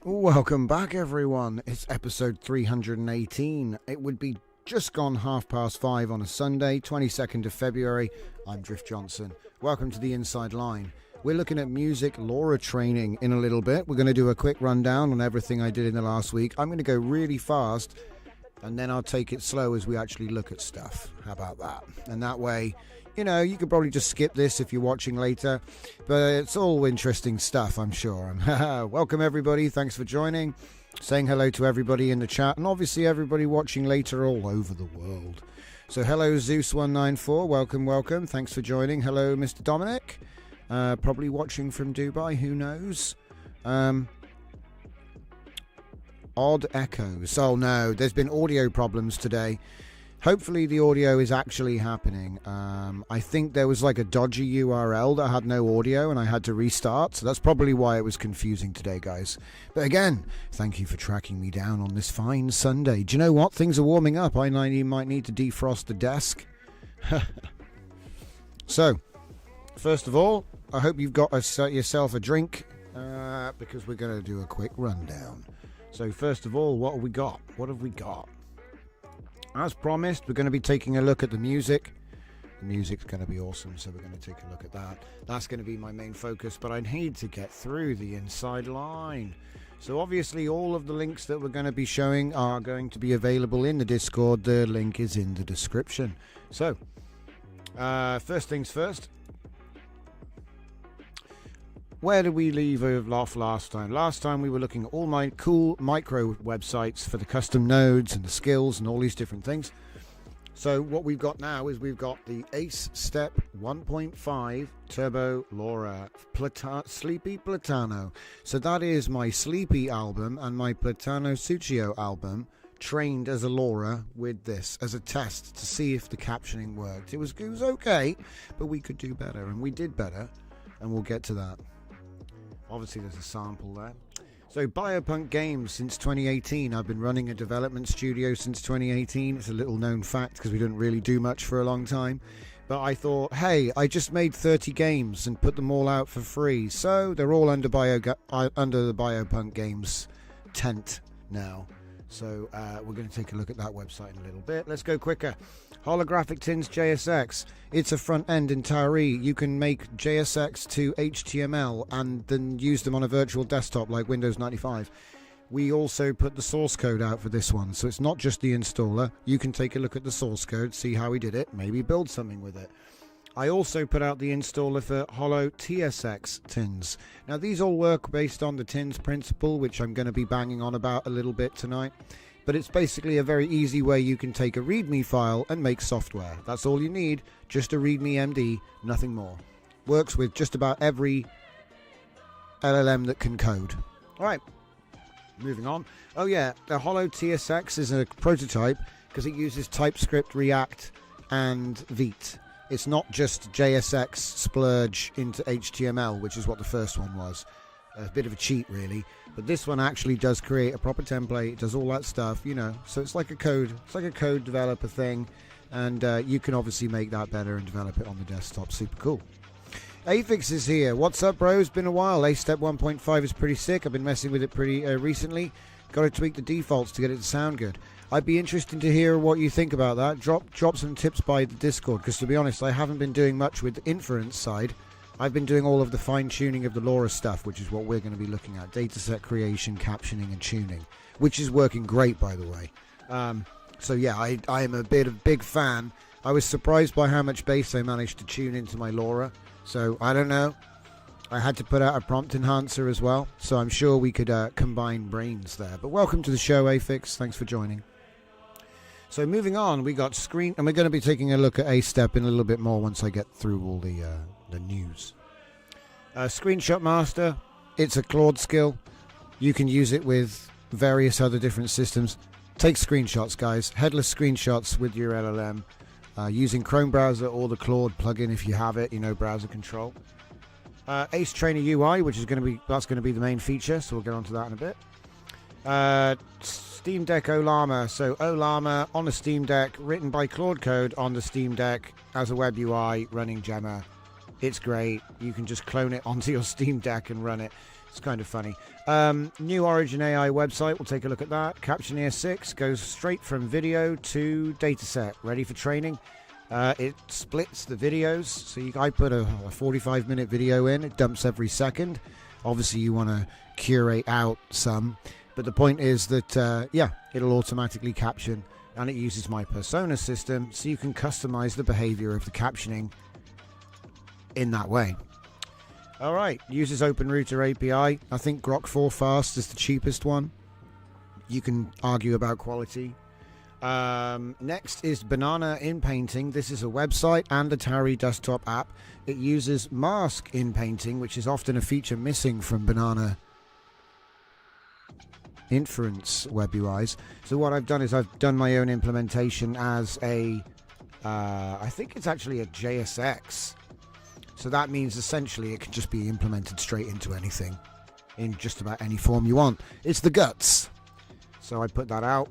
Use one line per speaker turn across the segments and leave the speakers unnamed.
Welcome back, everyone. It's episode 318. It would be just gone 5:30 on a Sunday, 22nd of February. I'm Drift Johnson. Welcome to the Inside Line. We're looking at music Lora training in a little bit. We're going to do a quick rundown on everything I did in the last week. I'm going to go really fast, and then I'll take it slow as we actually look at stuff. How about that? And that way, you could probably just skip this if you're watching later, but it's all interesting stuff, I'm sure. Welcome, everybody. Thanks for joining. Saying hello to everybody in the chat, and obviously everybody watching later all over the world. So hello, Zeus194. Welcome. Thanks for joining. Hello, Mr. Dominic. Probably watching from Dubai. Who knows? Odd echoes. Oh, no. There's been audio problems today. Hopefully the audio is actually happening. I think there was like a dodgy URL that had no audio and I had to restart. So that's probably why it was confusing today, guys. But again, thank you for tracking me down on this fine Sunday. Do you know what? Things are warming up. I might need to defrost the desk. So, first of all, I hope you've got yourself a drink because we're going to do a quick rundown. So first of all, what have we got? As promised, we're going to be taking a look at the music. The music's going to be awesome, so we're going to take a look at that. That's going to be my main focus, but I need to get through the Inside Line. So obviously all of the links that we're going to be showing are going to be available in the Discord. The link is in the description. So, first things first. where did we leave off last time? Last time we were looking at all my cool micro websites for the custom nodes and the skills and all these different things. So what we've got now is we've got the Ace Step 1.5 Turbo Lora Sleepy Platano. So that is my Sleepy album and my Platano Succio album trained as a Lora with this as a test to see if the captioning worked. It was okay, but we could do better, and we did better, and we'll get to that. Obviously there's a sample there. So Biopunk Games since 2018. I've been running a development studio since 2018. It's a little known fact because we didn't really do much for a long time. But I thought, hey, I just made 30 games and put them all out for free. So they're all under the Biopunk Games tent now. So we're going to take a look at that website in a little bit. Let's go quicker. Holographic TINS JSX. It's a front end in Tauri. You can make JSX to HTML and then use them on a virtual desktop like Windows 95. We also put the source code out for this one. So it's not just the installer. You can take a look at the source code, see how we did it, maybe build something with it. I also put out the installer for Holo TSX TINS. Now these all work based on the TINS principle, which I'm going to be banging on about a little bit tonight. But it's basically a very easy way you can take a README file and make software. That's all you need, just a README MD, nothing more. Works with just about every LLM that can code. All right, moving on. Oh yeah, the Holo TSX is a prototype because it uses TypeScript, React, and Vite. It's not just JSX splurge into HTML, which is what the first one was. A bit of a cheat, really. But this one actually does create a proper template. It does all that stuff, you know. So it's like a code. It's like a code developer thing, and you can obviously make that better and develop it on the desktop. Super cool. Afix is here. What's up, bro? It's been a while. Ace Step 1.5 is pretty sick. I've been messing with it pretty recently. Got to tweak the defaults to get it to sound good. I'd be interested to hear what you think about that. Drop some tips by the Discord, because to be honest, I haven't been doing much with the inference side. I've been doing all of the fine-tuning of the Lora stuff, which is what we're going to be looking at. Dataset creation, captioning, and tuning, which is working great, by the way. So yeah, I am a big fan. I was surprised by how much bass I managed to tune into my Lora. So I don't know. I had to put out a prompt enhancer as well, so I'm sure we could combine brains there. But welcome to the show, Afix. Thanks for joining. So moving on, we got screen, and we're going to be taking a look at Ace Step in a little bit more once I get through all the news. Screenshot Master, it's a Claude skill. You can use it with various other different systems. Take screenshots, guys. Headless screenshots with your LLM using Chrome browser or the Claude plugin if you have it, you know, browser control. Ace Trainer UI, which is going to be the main feature, so we'll get onto that in a bit. Steam Deck Olama. So Olama on the Steam Deck, written by Claude Code on the Steam Deck as a web UI, running Gemma. It's great. You can just clone it onto your Steam Deck and run it. It's kind of funny. New Origin AI website. We'll take a look at that. Captioneer 6 goes straight from video to dataset. Ready for training. It splits the videos. So I put a 45-minute video in. It dumps every second. Obviously, you want to curate out some. But the point is that, yeah, it'll automatically caption. And it uses my persona system. So you can customize the behavior of the captioning in that way. All right, uses OpenRouter API. I think Grok 4 Fast is the cheapest one. You can argue about quality. Next is Banana in Painting. This is a website and a Tauri desktop app. It uses Mask in Painting, which is often a feature missing from Banana inference web UIs. So what I've done is I've done my own implementation as a, I think it's actually a JSX. So that means essentially it can just be implemented straight into anything in just about any form you want. It's the guts. So I put that out.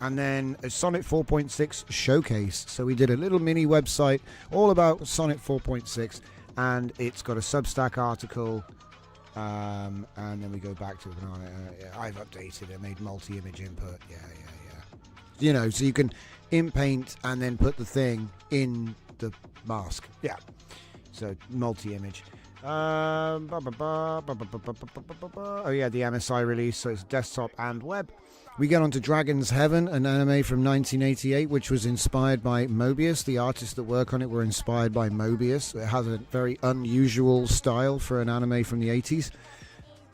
And then a Sonnet 4.6 showcase. So we did a little mini website all about Sonnet 4.6, and it's got a Substack article. And then we go back to it. Yeah, I've updated it, made multi-image input. Yeah. You know, so you can in-paint and then put the thing in the mask. Yeah. So multi-image. Oh yeah, the MSI release. So it's desktop and web. We get on to Dragon's Heaven, an anime from 1988, which was inspired by Mobius. The artists that work on it were inspired by Mobius. It has a very unusual style for an anime from the 80s.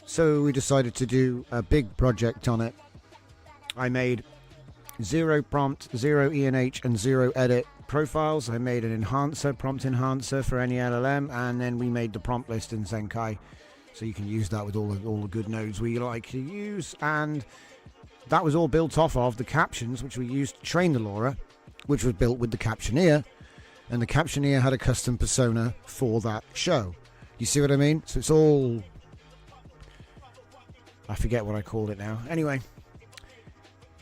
So we decided to do a big project on it. I made 0 prompt, 0 ENH, and 0 edit profiles. I made an enhancer, prompt enhancer for any LLM, and then we made the prompt list in Zenkai. So you can use that with all the good nodes we like to use. And that was all built off of the captions, which we used to train the Lora, which was built with the Captioneer. And the Captioneer had a custom persona for that show. You see what I mean? So it's all... I forget what I called it now. Anyway,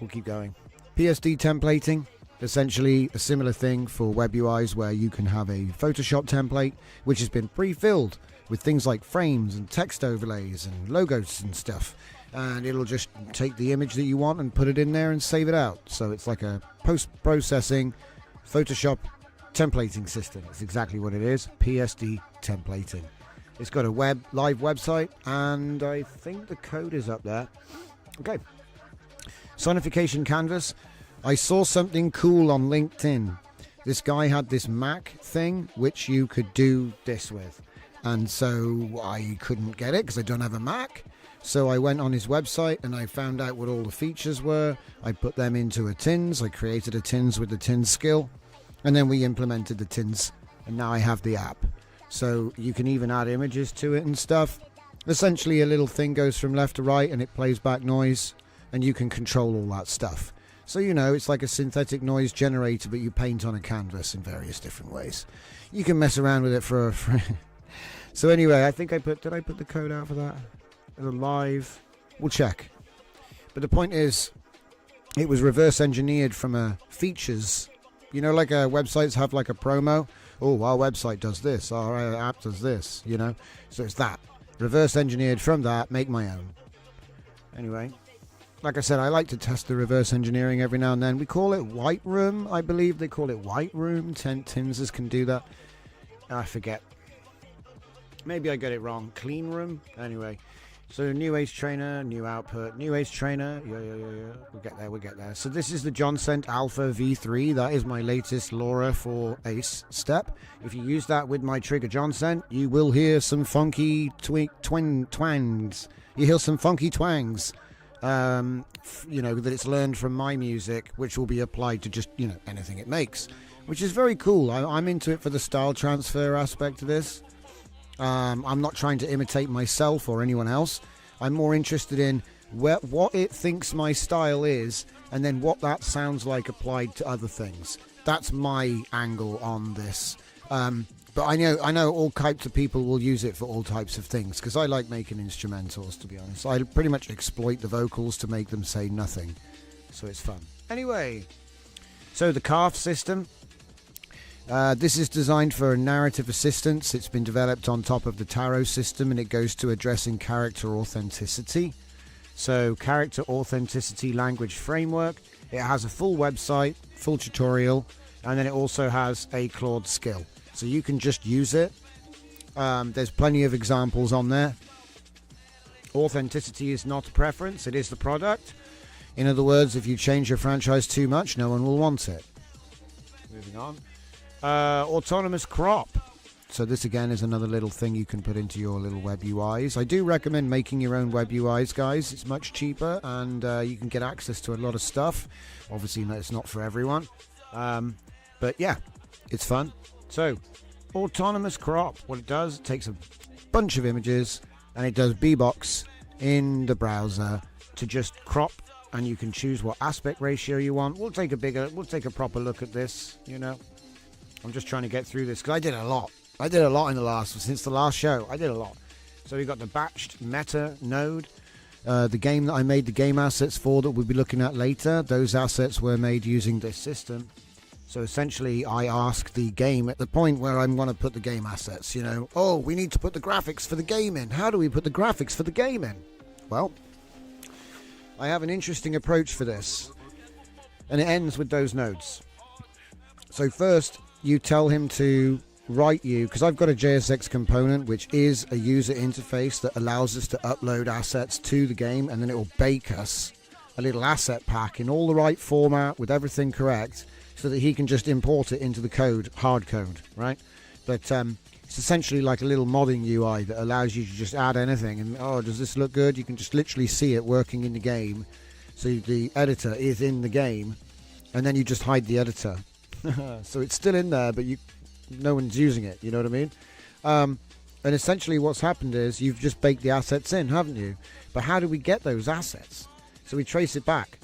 we'll keep going. PSD templating, essentially a similar thing for web UIs where you can have a Photoshop template, which has been pre-filled with things like frames and text overlays and logos and stuff. And it'll just take the image that you want and put it in there and save it out. So it's like a post-processing Photoshop templating system. It's exactly what it is, PSD templating. It's got a live website, and I think the code is up there. Okay. Sonification canvas. I saw something cool on LinkedIn. This guy had this Mac thing, which you could do this with. And so I couldn't get it because I don't have a Mac. So I went on his website and I found out what all the features were. I put them into a TINS. I created a TINS with the TINS skill. And then we implemented the TINS. And now I have the app. So you can even add images to it and stuff. Essentially a little thing goes from left to right and it plays back noise. And you can control all that stuff. So, you know, it's like a synthetic noise generator, but you paint on a canvas in various different ways. You can mess around with it for... So anyway, I think did I put the code out for that? Live, we'll check. But the point is, it was reverse engineered from a features. You know, like websites have like a promo. Oh, our website does this, our app does this, you know. So it's that. Reverse engineered from that, make my own. Anyway, like I said, I like to test the reverse engineering every now and then. We call it White Room, I believe they call it White Room. TINSers can do that. I forget. Maybe I got it wrong. Clean Room? Anyway. So new Ace Trainer, new output, new Ace Trainer, yeah. We'll get there. So this is the Johnsent Alpha V3. That is my latest Lora for Ace step. If you use that with my trigger Johnsent, you will hear some funky twangs. You hear some funky twangs, you know, that it's learned from my music, which will be applied to just, you know, anything it makes, which is very cool. I'm into it for the style transfer aspect of this. I'm not trying to imitate myself or anyone else. I'm more interested in what it thinks my style is, and then what that sounds like applied to other things. That's my angle on this. But I know all types of people will use it for all types of things, because I like making instrumentals, to be honest. I pretty much exploit the vocals to make them say nothing, so it's fun. Anyway, so the CARF system. This is designed for narrative assistance. It's been developed on top of the Tarot system, and it goes to addressing character authenticity. So character authenticity language framework. It has a full website, full tutorial, and then it also has a Claude skill. So you can just use it. There's plenty of examples on there. Authenticity is not a preference, it is the product. In other words, if you change your franchise too much, no one will want it. Moving on. Autonomous crop. So this again is another little thing you can put into your little web UIs. I do recommend making your own web UIs, guys. It's much cheaper, and you can get access to a lot of stuff. Obviously, it's not for everyone, but yeah, it's fun. So autonomous crop, what it does, it takes a bunch of images and it does bbox in the browser to just crop, and you can choose what aspect ratio you want. We'll take a proper look at this, you know. I'm just trying to get through this because I did a lot since the last show. I did a lot. So we've got the batched meta node, the game that I made the game assets for that we'll be looking at later. Those assets were made using this system. So essentially I ask the game at the point where I'm going to put the game assets, you know, oh, we need to put the graphics for the game in. How do we put the graphics for the game in? Well, I have an interesting approach for this, and it ends with those nodes. So first you tell him to write you, because I've got a JSX component which is a user interface that allows us to upload assets to the game, and then it will bake us a little asset pack in all the right format with everything correct, so that he can just import it into the code, hard code, right? But it's essentially like a little modding UI that allows you to just add anything, and oh, does this look good? You can just literally see it working in the game. So the editor is in the game, and then you just hide the editor. So it's still in there, but no one's using it, you know what I mean? And essentially what's happened is you've just baked the assets in, haven't you? But how do we get those assets? So we trace it back.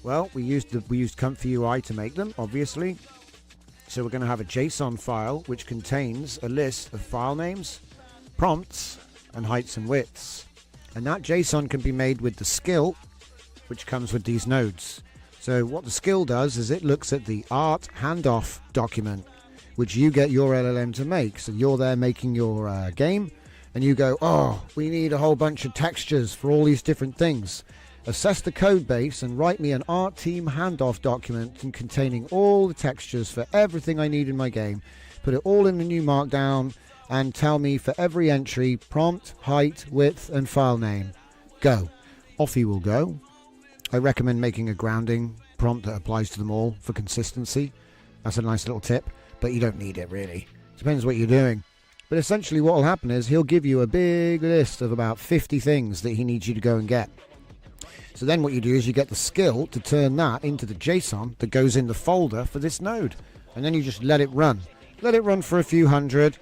Well, we used Comfy UI to make them, obviously. So we're going to have a JSON file which contains a list of file names, prompts, and heights and widths. And that JSON can be made with the skill, which comes with these nodes. So what the skill does is it looks at the art handoff document, which you get your LLM to make. So you're there making your game, and you go, oh, we need a whole bunch of textures for all these different things. Assess the code base and write me an art team handoff document containing all the textures for everything I need in my game. Put it all in the new markdown and tell me for every entry, prompt, height, width, and file name. Go. Off he will go. I recommend making a grounding prompt that applies to them all for consistency. That's a nice little tip, but you don't need it really. Depends what you're doing. But essentially what will happen is he'll give you a big list of about 50 things that he needs you to go and get. So then what you do is you get the skill to turn that into the JSON that goes in the folder for this node. And then you just let it run. Let it run for a few hundred,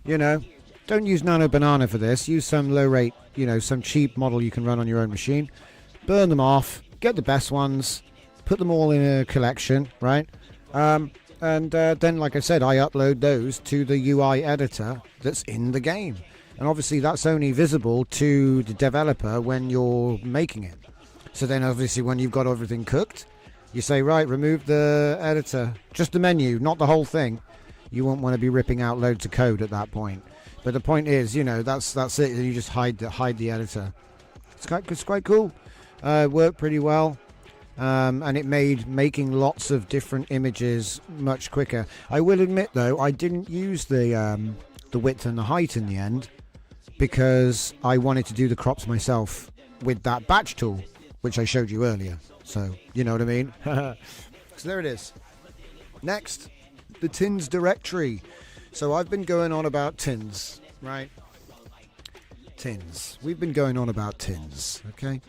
you know. Don't use Nano Banana for this. Use some low rate, you know, some cheap model you can run on your own machine. Burn them off. Get the best ones. Put them all in a collection, right? And then, like I said, I upload those to the UI editor that's in the game. And obviously that's only visible to the developer when you're making it. So then obviously when you've got everything cooked, you say, right, remove the editor, just the menu, not the whole thing. You won't want to be ripping out loads of code at that point. But the point is, you know, that's it. You just hide the editor. It's quite cool. Worked pretty well. And it made making lots of different images much quicker. I will admit though, I didn't use the width and the height in the end because I wanted to do the crops myself with that batch tool, which I showed you earlier. So, you know what I mean? So there it is. Next, the TINS directory. So I've been going on about TINS, right? TINS. We've been going on about TINS, okay?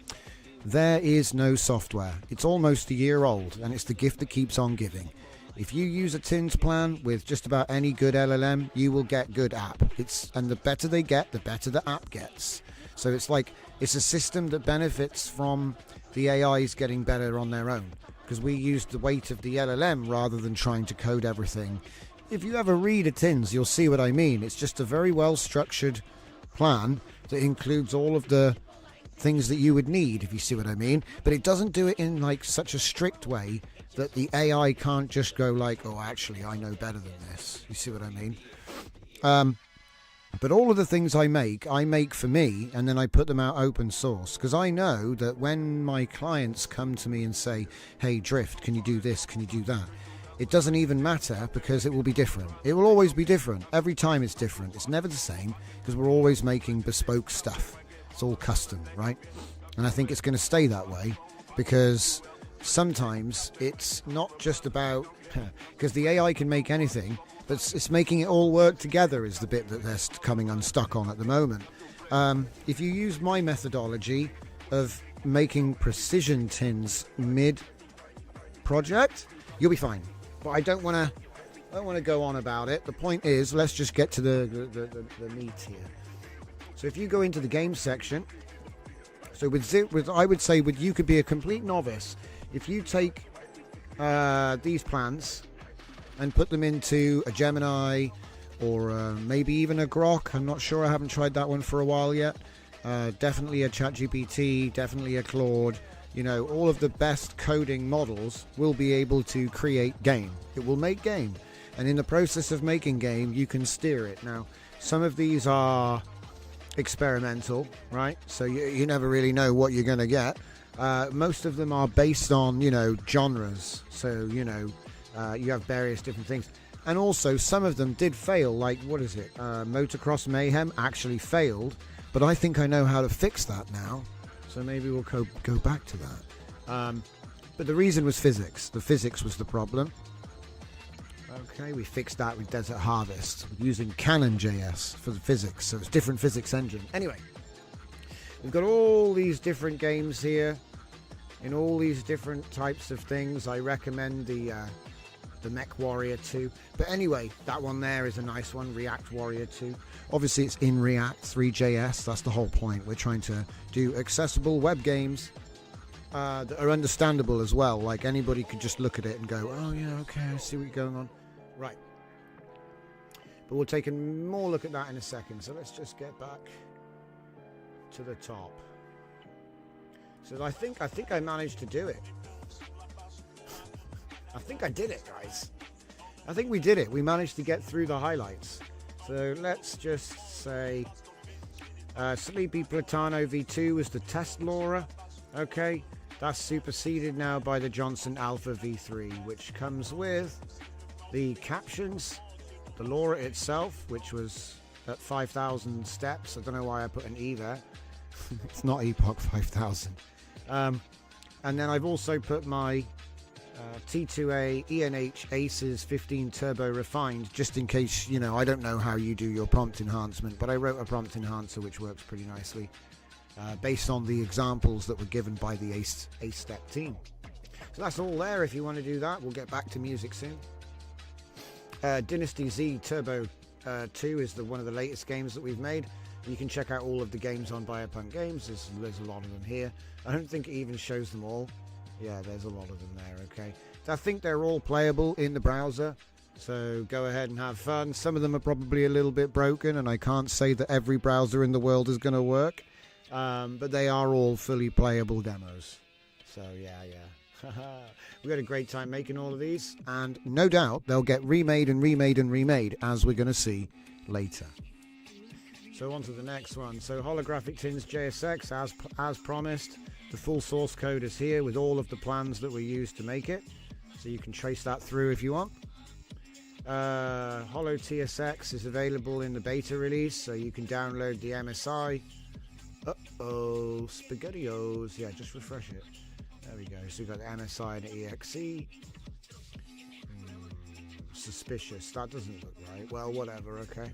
There is no software. It's almost a year old, and it's the gift that keeps on giving. If you use a TINS plan with just about any good LLM, you will get good app. And the better they get, the better the app gets. So it's a system that benefits from the AIs getting better on their own, because we use the weight of the LLM rather than trying to code everything. If you ever read a TINS, you'll see what I mean. It's just a very well structured plan that includes all of the things that you would need, if you see what I mean. But it doesn't do it in like such a strict way that the AI can't just go like, oh, actually, I know better than this. You see what I mean? But all of the things I make for me, and then I put them out open source, because I know that when my clients come to me and say, hey, Drift, can you do this? Can you do that? It doesn't even matter, because it will be different. It will always be different. Every time it's different. It's never the same, because we're always making bespoke stuff. It's all custom, right? And I think it's going to stay that way, because sometimes it's not just about, because the AI can make anything, but it's making it all work together is the bit that they're coming unstuck on at the moment. If you use my methodology of making precision TINS mid-project, you'll be fine. But I don't want to go on about it. The point is, let's just get to the meat here. So if you go into the game section, so I would say you could be a complete novice if you take these plans and put them into a Gemini or maybe even a Grok. I'm not sure. I haven't tried that one for a while yet. Definitely a ChatGPT, definitely a Claude. You know, all of the best coding models will be able to create game. It will make game. And in the process of making game, you can steer it. Now, some of these are experimental, right? So you never really know what you're going to get. Most of them are based on, you know, genres. So, you know, you have various different things. And also, some of them did fail. Like, what is it? Motocross Mayhem actually failed. But I think I know how to fix that now. So maybe we'll go back to that. But the reason was physics. The physics was the problem. Okay, we fixed that with Desert Harvest using Canon.js for the physics, so it's different physics engine. Anyway, we've got all these different games here in all these different types of things. I recommend the Mech Warrior 2. But anyway, that one there is a nice one, React Warrior 2. Obviously, it's in React 3.js. That's the whole point. We're trying to do accessible web games that are understandable as well. Like anybody could just look at it and go, oh yeah, okay, I see what's going on. Right. But we'll take a more look at that in a second. So let's just get back to the top. So I think I managed to do it. I think I did it, guys. I think we did it. We managed to get through the highlights. So let's just say Sleepy Platano V2 was the test Lora. Okay, that's superseded now by the Johnson Alpha V3, which comes with the captions, the Lora itself, which was at 5,000 steps. I don't know why I put an E there. It's not Epoch 5,000. And then I've also put my T2A ENH Aces 15 Turbo Refined, just in case, you know, I don't know how you do your prompt enhancement, but I wrote a prompt enhancer which works pretty nicely based on the examples that were given by the Ace Step team. So that's all there if you want to do that. We'll get back to music soon. Dynasty Z Turbo 2 is one of the latest games that we've made. You can check out all of the games on Biopunk Games. There's a lot of them here. I don't think it even shows them all. Yeah, there's a lot of them there, okay. I think they're all playable in the browser, so go ahead and have fun. Some of them are probably a little bit broken, and I can't say that every browser in the world is going to work, but they are all fully playable demos. So, yeah. We had a great time making all of these, and no doubt they'll get remade and remade and remade, as we're going to see later. So on to the next one. So Holographic TINS JSX, as promised. The full source code is here with all of the plans that we used to make it. So you can trace that through if you want. Holo TSX is available in the beta release, so you can download the MSI. Uh-oh, SpaghettiOs. Yeah, just refresh it. There we go. So we've got the MSI and the EXE. Suspicious. That doesn't look right. Well, whatever, okay.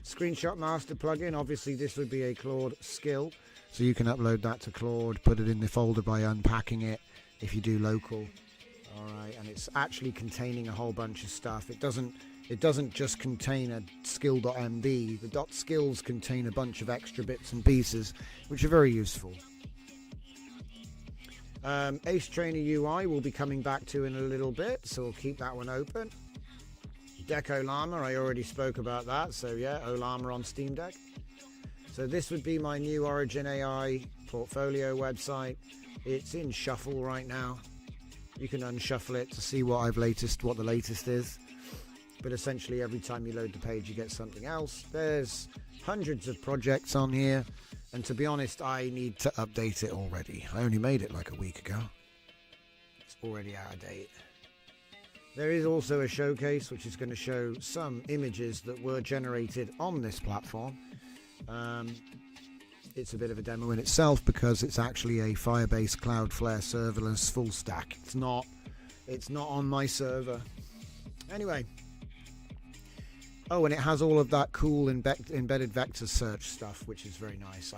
Screenshot Master plugin. Obviously, this would be a Claude skill. So you can upload that to Claude, put it in the folder by unpacking it if you do local. Alright, and it's actually containing a whole bunch of stuff. It doesn't just contain a skill.mb. The .skills contain a bunch of extra bits and pieces, which are very useful. Ace Trainer UI will be coming back to in a little bit, so we'll keep that one open. Deco Llama, I already spoke about that, so yeah, Olama on Steam Deck. So this would be my new Origin AI portfolio website. It's in shuffle right now. You can unshuffle it to see what the latest is. But essentially every time you load the page you get something else. There's hundreds of projects on here, and to be honest I need to update it already. I only made it like a week ago. It's already out of date. There is also a showcase which is going to show some images that were generated on this platform. It's a bit of a demo in itself because it's actually a Firebase Cloudflare serverless full stack. It's not on my server. Anyway. Oh, and it has all of that cool embedded vector search stuff, which is very nice.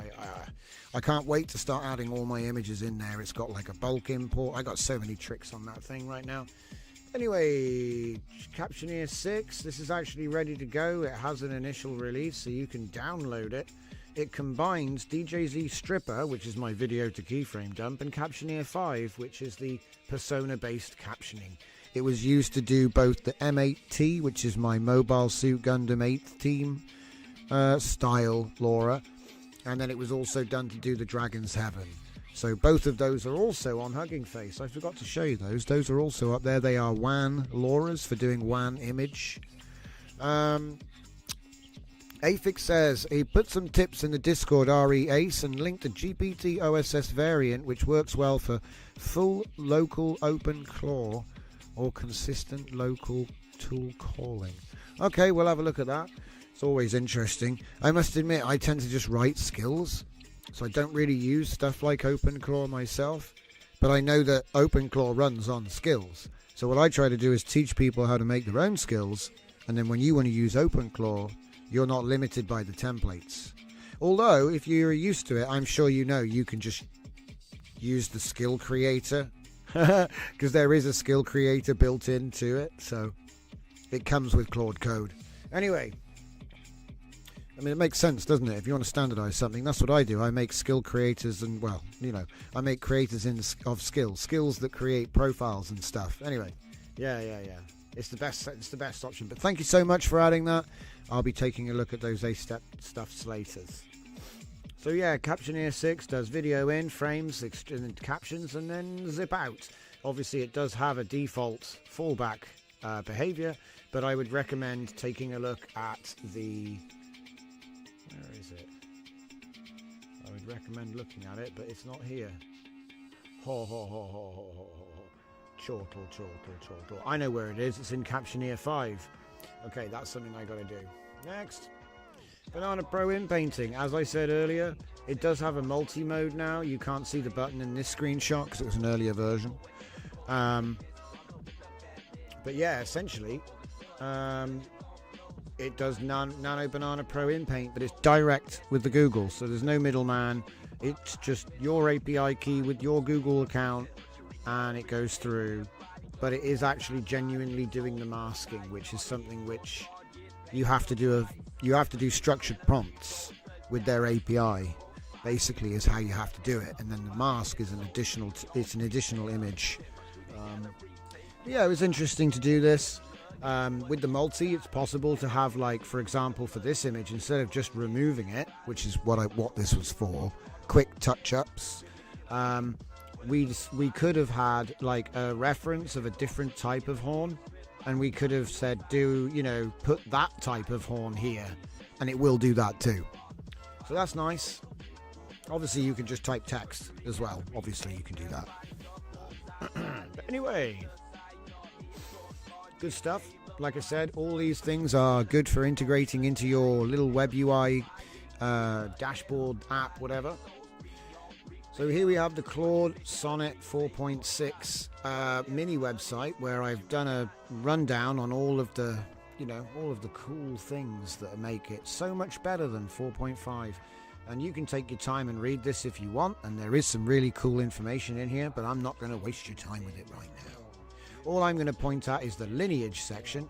I can't wait to start adding all my images in there. It's got like a bulk import. I got so many tricks on that thing right now. Anyway, Captioneer 6, this is actually ready to go. It has an initial release, so you can download it. It combines DJZ Stripper, which is my video to keyframe dump, and Captioneer 5, which is the persona-based captioning. It was used to do both the M8T, which is my Mobile Suit Gundam 8th team style Lora, and then it was also done to do the Dragon's Heaven. So both of those are also on Hugging Face. I forgot to show you those. Those are also up there. They are WAN Loras for doing WAN image. Afix says he put some tips in the Discord RE Ace and linked a GPT OSS variant which works well for full local open claw or consistent local tool calling. Okay, we'll have a look at that. It's always interesting. I must admit I tend to just write skills. So I don't really use stuff like OpenClaw myself. But I know that OpenClaw runs on skills. So what I try to do is teach people how to make their own skills, and then when you want to use OpenClaw, you're not limited by the templates. Although, if you're used to it, I'm sure you know you can just use the skill creator, because there is a skill creator built into it, so it comes with Claude Code. Anyway, I mean, it makes sense, doesn't it? If you want to standardize something, that's what I do. I make skill creators, and, well, you know, I make creators of skills that create profiles and stuff. Anyway, yeah. It's the best option. But thank you so much for adding that. I'll be taking a look at those A-step stuffs later. So yeah, Captioneer 6 does video in, frames, and captions, and then zip out. Obviously, it does have a default fallback behavior, but I would recommend taking a look at the... Where is it? I would recommend looking at it, but it's not here. Chortle. I know where it is. It's in Captioneer 5. Okay, that's something I got to do. Next. Banana Pro in painting. As I said earlier, it does have a multi-mode now. You can't see the button in this screenshot because it was an earlier version. But yeah, essentially, it does Nano Banana Pro in paint, but it's direct with the Google, so there's no middleman. It's just your API key with your Google account, and it goes through. But it is actually genuinely doing the masking, which is something which you have to do. You have to do structured prompts with their API. Basically, is how you have to do it, and then the mask is an additional. It's an additional image. Yeah, it was interesting to do this. With the multi, it's possible to have, like, for example, for this image, instead of just removing it, which is what this was for, quick touch-ups. We could have had like a reference of a different type of horn, and we could have said, put that type of horn here, and it will do that too. So that's nice. Obviously, you can just type text as well. Obviously, you can do that. But anyway, good stuff. Like I said, all these things are good for integrating into your little web UI, dashboard app, whatever. So here we have the Claude Sonnet 4.6 mini website, where I've done a rundown on all of the cool things that make it so much better than 4.5. And you can take your time and read this if you want, and there is some really cool information in here, but I'm not going to waste your time with it right now. All I'm going to point out is the lineage section,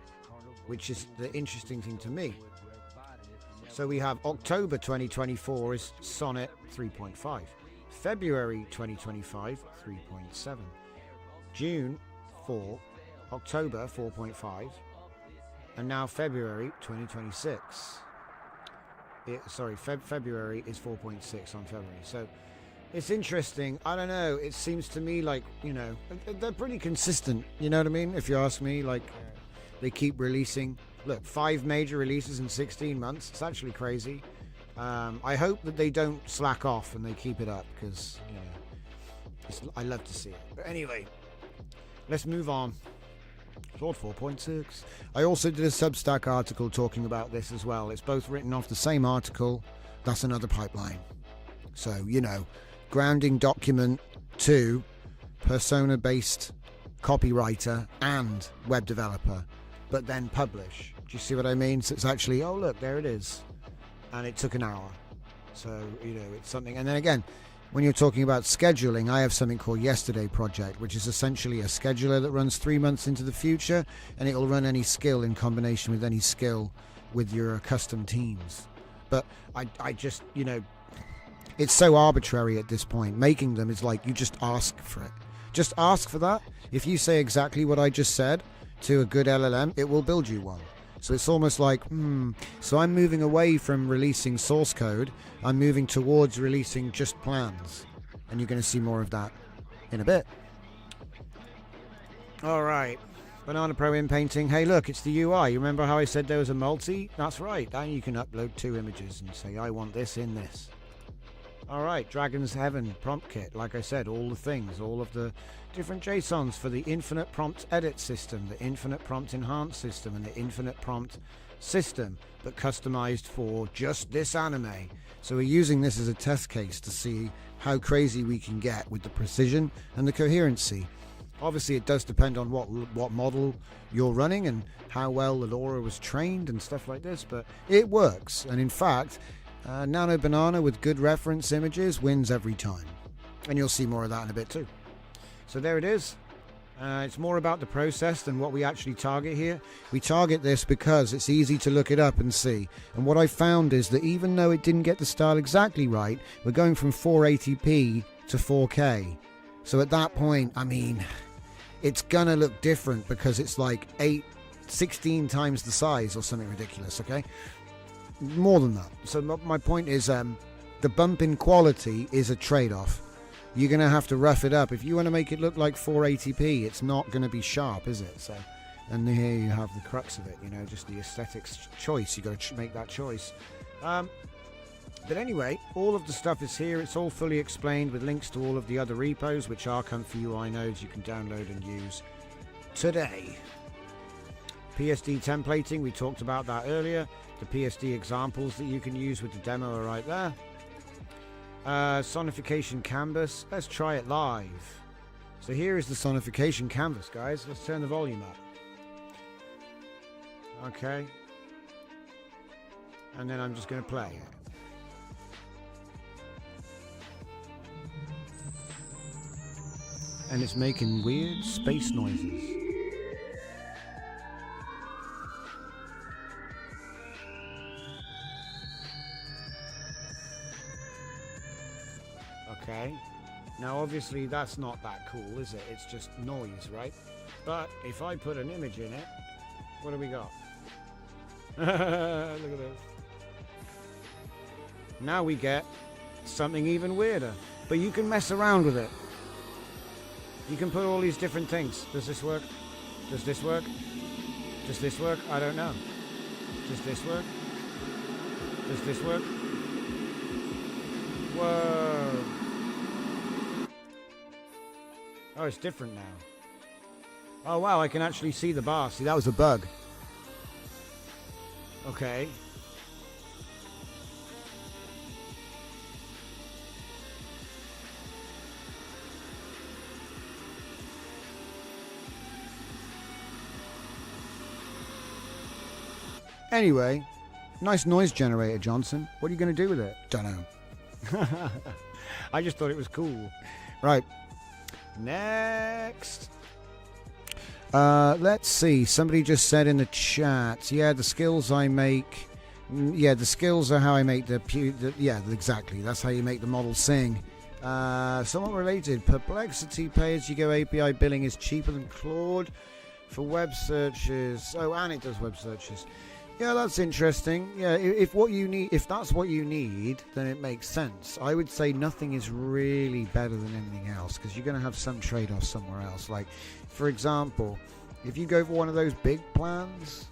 which is the interesting thing to me. So we have October 2024 is Sonnet 3.5. February 2025, 3.7. June 4, October 4.5, and now February 2026. February is 4.6 on February. So it's interesting. I don't know. It seems to me like, they're pretty consistent. You know what I mean? If you ask me, like, they keep releasing. Look, 5 major releases in 16 months. It's actually crazy. I hope that they don't slack off and they keep it up, because I love to see it. But anyway, let's move on. Claude 4.6. I also did a Substack article talking about this as well. It's both written off the same article. That's another pipeline. So, grounding document to persona-based copywriter and web developer, but then publish. Do you see what I mean? So it's actually, oh look, there it is. And it took an hour. So, it's something. And then again, when you're talking about scheduling, I have something called Yesterday Project, which is essentially a scheduler that runs 3 months into the future, and it'll run any skill in combination with any skill with your custom teams. But I just, it's so arbitrary at this point. Making them is like, you just ask for it. Just ask for that. If you say exactly what I just said to a good LLM, it will build you one. So it's almost like, so I'm moving away from releasing source code. I'm moving towards releasing just plans. And you're going to see more of that in a bit. All right. Banana Pro in painting. Hey, look, it's the UI. You remember how I said there was a multi? That's right. Now you can upload 2 images and say, I want this in this. All right. Dragon's Heaven prompt kit. Like I said, all the things, all of the different JSONs for the infinite prompt edit system, the infinite prompt enhance system, and the infinite prompt system, but customized for just this anime. So we're using this as a test case to see how crazy we can get with the precision and the coherency. Obviously it does depend on what model you're running and how well the Lora was trained and stuff like this, but it works. And in fact, Nano Banana with good reference images wins every time. And you'll see more of that in a bit too. So there it is. It's more about the process than what we actually target here. We target this because it's easy to look it up and see. And what I found is that even though it didn't get the style exactly right, we're going from 480p to 4K. So at that point, I mean, it's gonna look different because it's like 16 times the size or something ridiculous, okay? More than that. So my point is, the bump in quality is a trade-off. You're going to have to rough it up. If you want to make it look like 480p, it's not going to be sharp, is it? So, and here you have the crux of it, you know, just the aesthetics choice. You've got to make that choice. But anyway, all of the stuff is here. It's all fully explained with links to all of the other repos, which are Comfy UI nodes you can download and use today. PSD templating, we talked about that earlier. The PSD examples that you can use with the demo are right there. Sonification canvas. Let's try it live. So here is the sonification canvas, guys. Let's turn the volume up. Okay. And then I'm just going to play it. And it's making weird space noises. Okay, now obviously that's not that cool, is it? It's just noise, right? But if I put an image in it, what do we got? Look at this. Now we get something even weirder, but you can mess around with it. You can put all these different things. Does this work? Does this work? Does this work? I don't know. Does this work? Does this work? Whoa. Oh, it's different now. Oh, wow, I can actually see the bar. See, that was a bug. Okay. Anyway, nice noise generator, Johnson. What are you going to do with it? Don't know. I just thought it was cool. Right. Next. Let's see. Somebody just said in the chat, yeah, the skills I make. Yeah, the skills are how I make yeah, exactly. That's how you make the model sing. Somewhat related. Perplexity pay-as-you-go API billing is cheaper than Claude for web searches. Oh, and it does web searches. Yeah, that's interesting. Yeah, if that's what you need, then it makes sense. I would say nothing is really better than anything else because you're going to have some trade-off somewhere else. Like, for example, if you go for one of those big plans,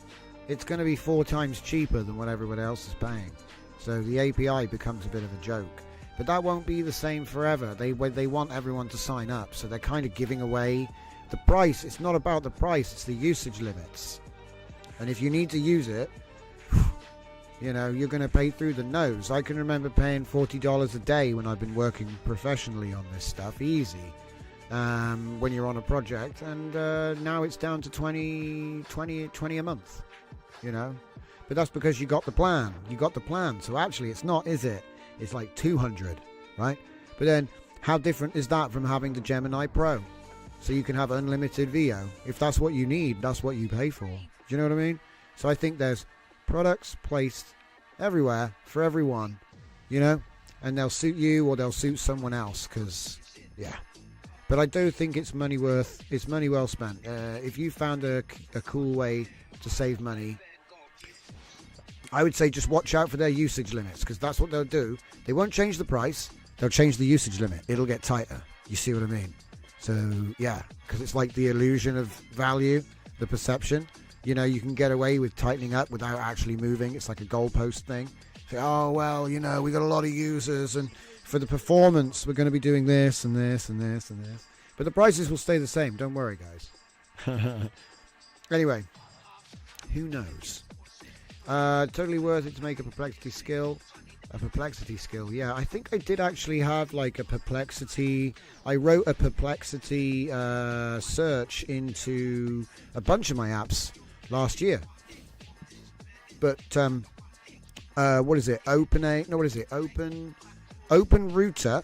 it's going to be 4 times cheaper than what everyone else is paying. So the API becomes a bit of a joke. But that won't be the same forever. They want everyone to sign up, so they're kind of giving away the price. It's not about the price, it's the usage limits. And if you need to use it, you know, you're going to pay through the nose. I can remember paying $40 a day when I've been working professionally on this stuff, easy, when you're on a project. And now it's down to 20 a month, you know. But that's because you got the plan. You got the plan. So actually it's not, is it? It's like 200, right? But then how different is that from having the Gemini Pro? So you can have unlimited VO. If that's what you need, that's what you pay for. Do you know what I mean? So I think there's products placed everywhere for everyone, you know, and they'll suit you or they'll suit someone else because, yeah. But I do think it's money well spent. If you found a cool way to save money, I would say just watch out for their usage limits because that's what they'll do. They won't change the price. They'll change the usage limit. It'll get tighter. You see what I mean? So, yeah, because it's like the illusion of value, the perception. You know, you can get away with tightening up without actually moving. It's like a goalpost thing. Say, oh, well, you know, we got a lot of users, and for the performance, we're going to be doing this and this and this and this. But the prices will stay the same. Don't worry, guys. Anyway, who knows? Totally worth it to make a perplexity skill. A perplexity skill, yeah. I think I did actually have like a perplexity. I wrote a perplexity search into a bunch of my apps last year. But what is it? Open Router.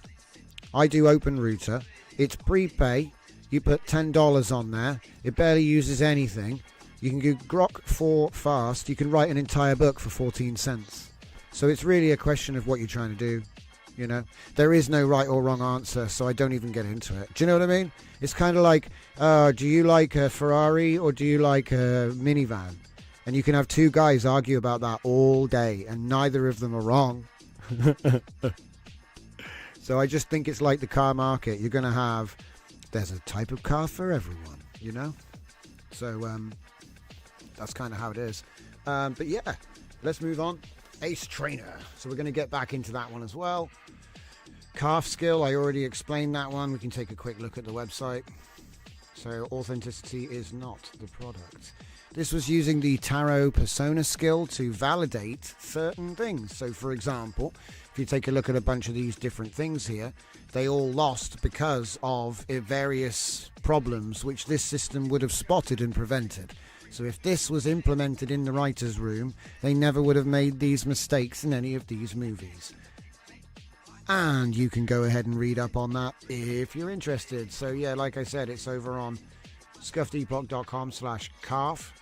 I do Open Router. It's prepay. You put $10 on there. It barely uses anything. You can do Grok 4 fast. You can write an entire book for 14 cents. So it's really a question of what you're trying to do. You know, there is no right or wrong answer, so I don't even get into it. Do you know what I mean? It's kind of like, do you like a Ferrari or do you like a minivan? And you can have two guys argue about that all day, and neither of them are wrong. So I just think it's like the car market. You're going to have, there's a type of car for everyone, you know? So that's kind of how it is. But yeah, let's move on. Ace Trainer. So we're going to get back into that one as well. Calf skill, I already explained that one. We can take a quick look at the website. So authenticity is not the product. This was using the tarot persona skill to validate certain things. So for example, if you take a look at a bunch of these different things here, they all lost because of various problems which this system would have spotted and prevented. So if this was implemented in the writer's room, they never would have made these mistakes in any of these movies. And you can go ahead and read up on that if you're interested. So yeah, like I said, it's over on scuffedepoch.com/calf,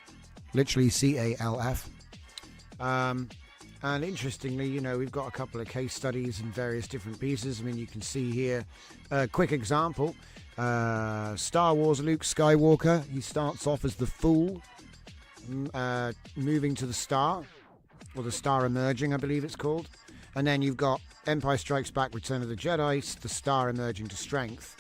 literally CALF. And interestingly, you know, we've got a couple of case studies and various different pieces. I mean, you can see here a quick example. Star Wars Luke Skywalker, he starts off as the Fool, moving to the Star, or the Star Emerging, I believe it's called. And then you've got Empire Strikes Back, Return of the Jedi, the Star emerging to Strength.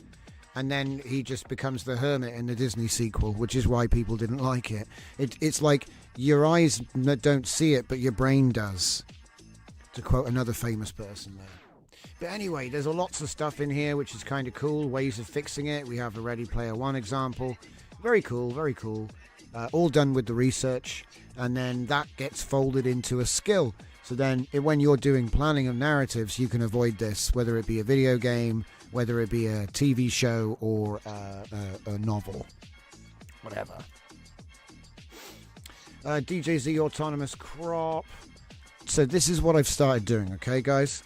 And then he just becomes the Hermit in the Disney sequel, which is why people didn't like it. It's like your eyes don't see it, but your brain does, to quote another famous person there. But anyway, there's lots of stuff in here which is kind of cool, ways of fixing it. We have a Ready Player One example. Very cool, very cool. All done with the research, and then that gets folded into a skill. So then when you're doing planning of narratives, you can avoid this, whether it be a video game, whether it be a TV show or a novel, whatever. DJZ Autonomous Crop. So this is what I've started doing, okay, guys?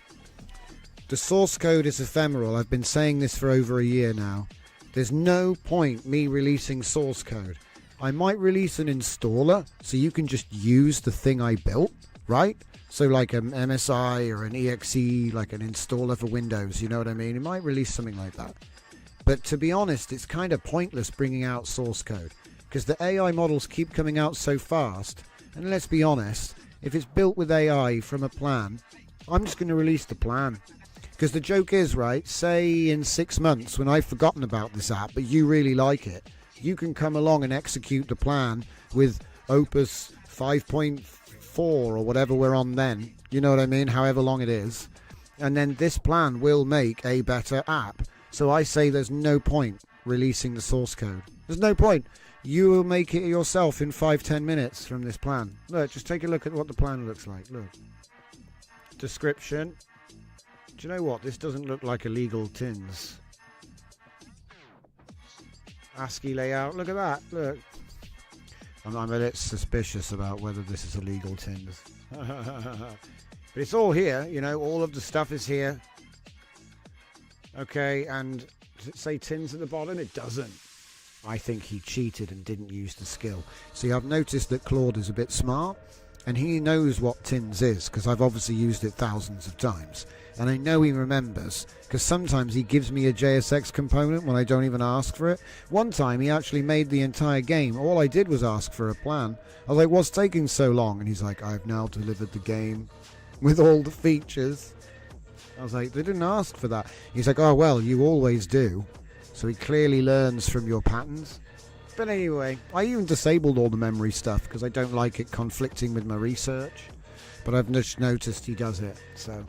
The source code is ephemeral. I've been saying this for over a year now. There's no point me releasing source code. I might release an installer so you can just use the thing I built, right? So like an MSI or an EXE, like an installer for Windows, you know what I mean? It might release something like that. But to be honest, it's kind of pointless bringing out source code because the AI models keep coming out so fast. And let's be honest, if it's built with AI from a plan, I'm just going to release the plan. Because the joke is, right, say in 6 months when I've forgotten about this app, but you really like it, you can come along and execute the plan with Opus 5.4 or whatever we're on then, you know what I mean, however long it is, and then this plan will make a better app. So I say there's no point releasing the source code. There's no point. You will make it yourself in 5-10 minutes from this plan. Look, just take a look at what the plan looks like. Look, description. Do you know what, this doesn't look like a legal TINS. ASCII layout, look at that, look. I'm a bit suspicious about whether this is a legal TINS. But it's all here, you know, all of the stuff is here. Okay, and does it say TINS at the bottom? It doesn't. I think he cheated and didn't use the skill. See, I've noticed that Claude is a bit smart, and he knows what TINS is, because I've obviously used it thousands of times. And I know he remembers, because sometimes he gives me a JSX component when I don't even ask for it. One time he actually made the entire game. All I did was ask for a plan. I was like, what's taking so long? And he's like, I've now delivered the game with all the features. I was like, they didn't ask for that. He's like, oh, well, you always do. So he clearly learns from your patterns. But anyway, I even disabled all the memory stuff because I don't like it conflicting with my research. But I've just noticed he does it, so...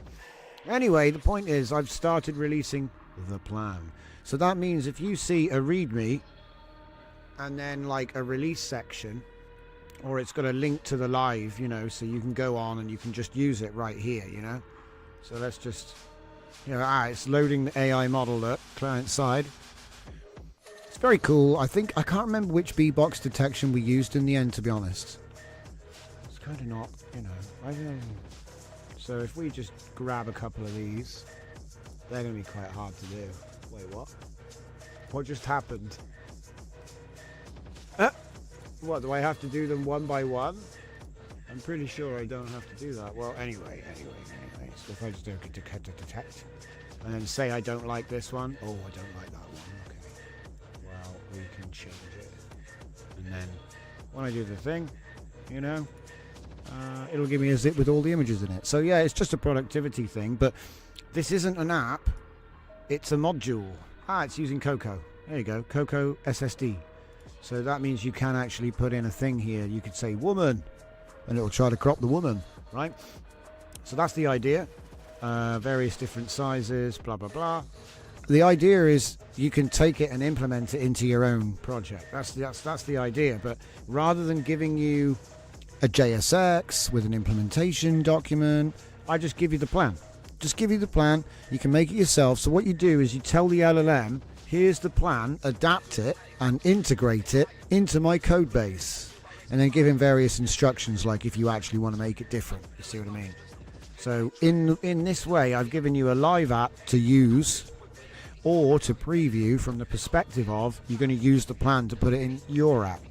Anyway, the point is I've started releasing the plan. So that means if you see a README and then like a release section or it's got a link to the live, you know, so you can go on and you can just use it right here, you know. So let's just, you know, it's loading the AI model, look, client side. It's very cool. I can't remember which B-box detection we used in the end, to be honest. It's kind of not, you know, I don't know. So if we just grab a couple of these, they're going to be quite hard to do. Wait, what? What just happened? What, do I have to do them one by one? I'm pretty sure I don't have to do that. Well, anyway. So if I just do detect, and then say I don't like this one. Oh, I don't like that one. Okay. Well, we can change it. And then when I do the thing, you know, it'll give me a zip with all the images in it. So yeah, it's just a productivity thing, but this isn't an app. It's a module. It's using Coco. There you go, Coco SSD. So that means you can actually put in a thing here. You could say woman, and it'll try to crop the woman, right? So that's the idea. Various different sizes, blah, blah, blah. The idea is you can take it and implement it into your own project. That's the idea. But rather than giving you a JSX with an implementation document, I just give you the plan. Just give you the plan. You can make it yourself. So what you do is you tell the LLM, here's the plan, adapt it and integrate it into my code base. And then give him various instructions, like if you actually want to make it different. You see what I mean? So in this way, I've given you a live app to use or to preview from the perspective of you're going to use the plan to put it in your app.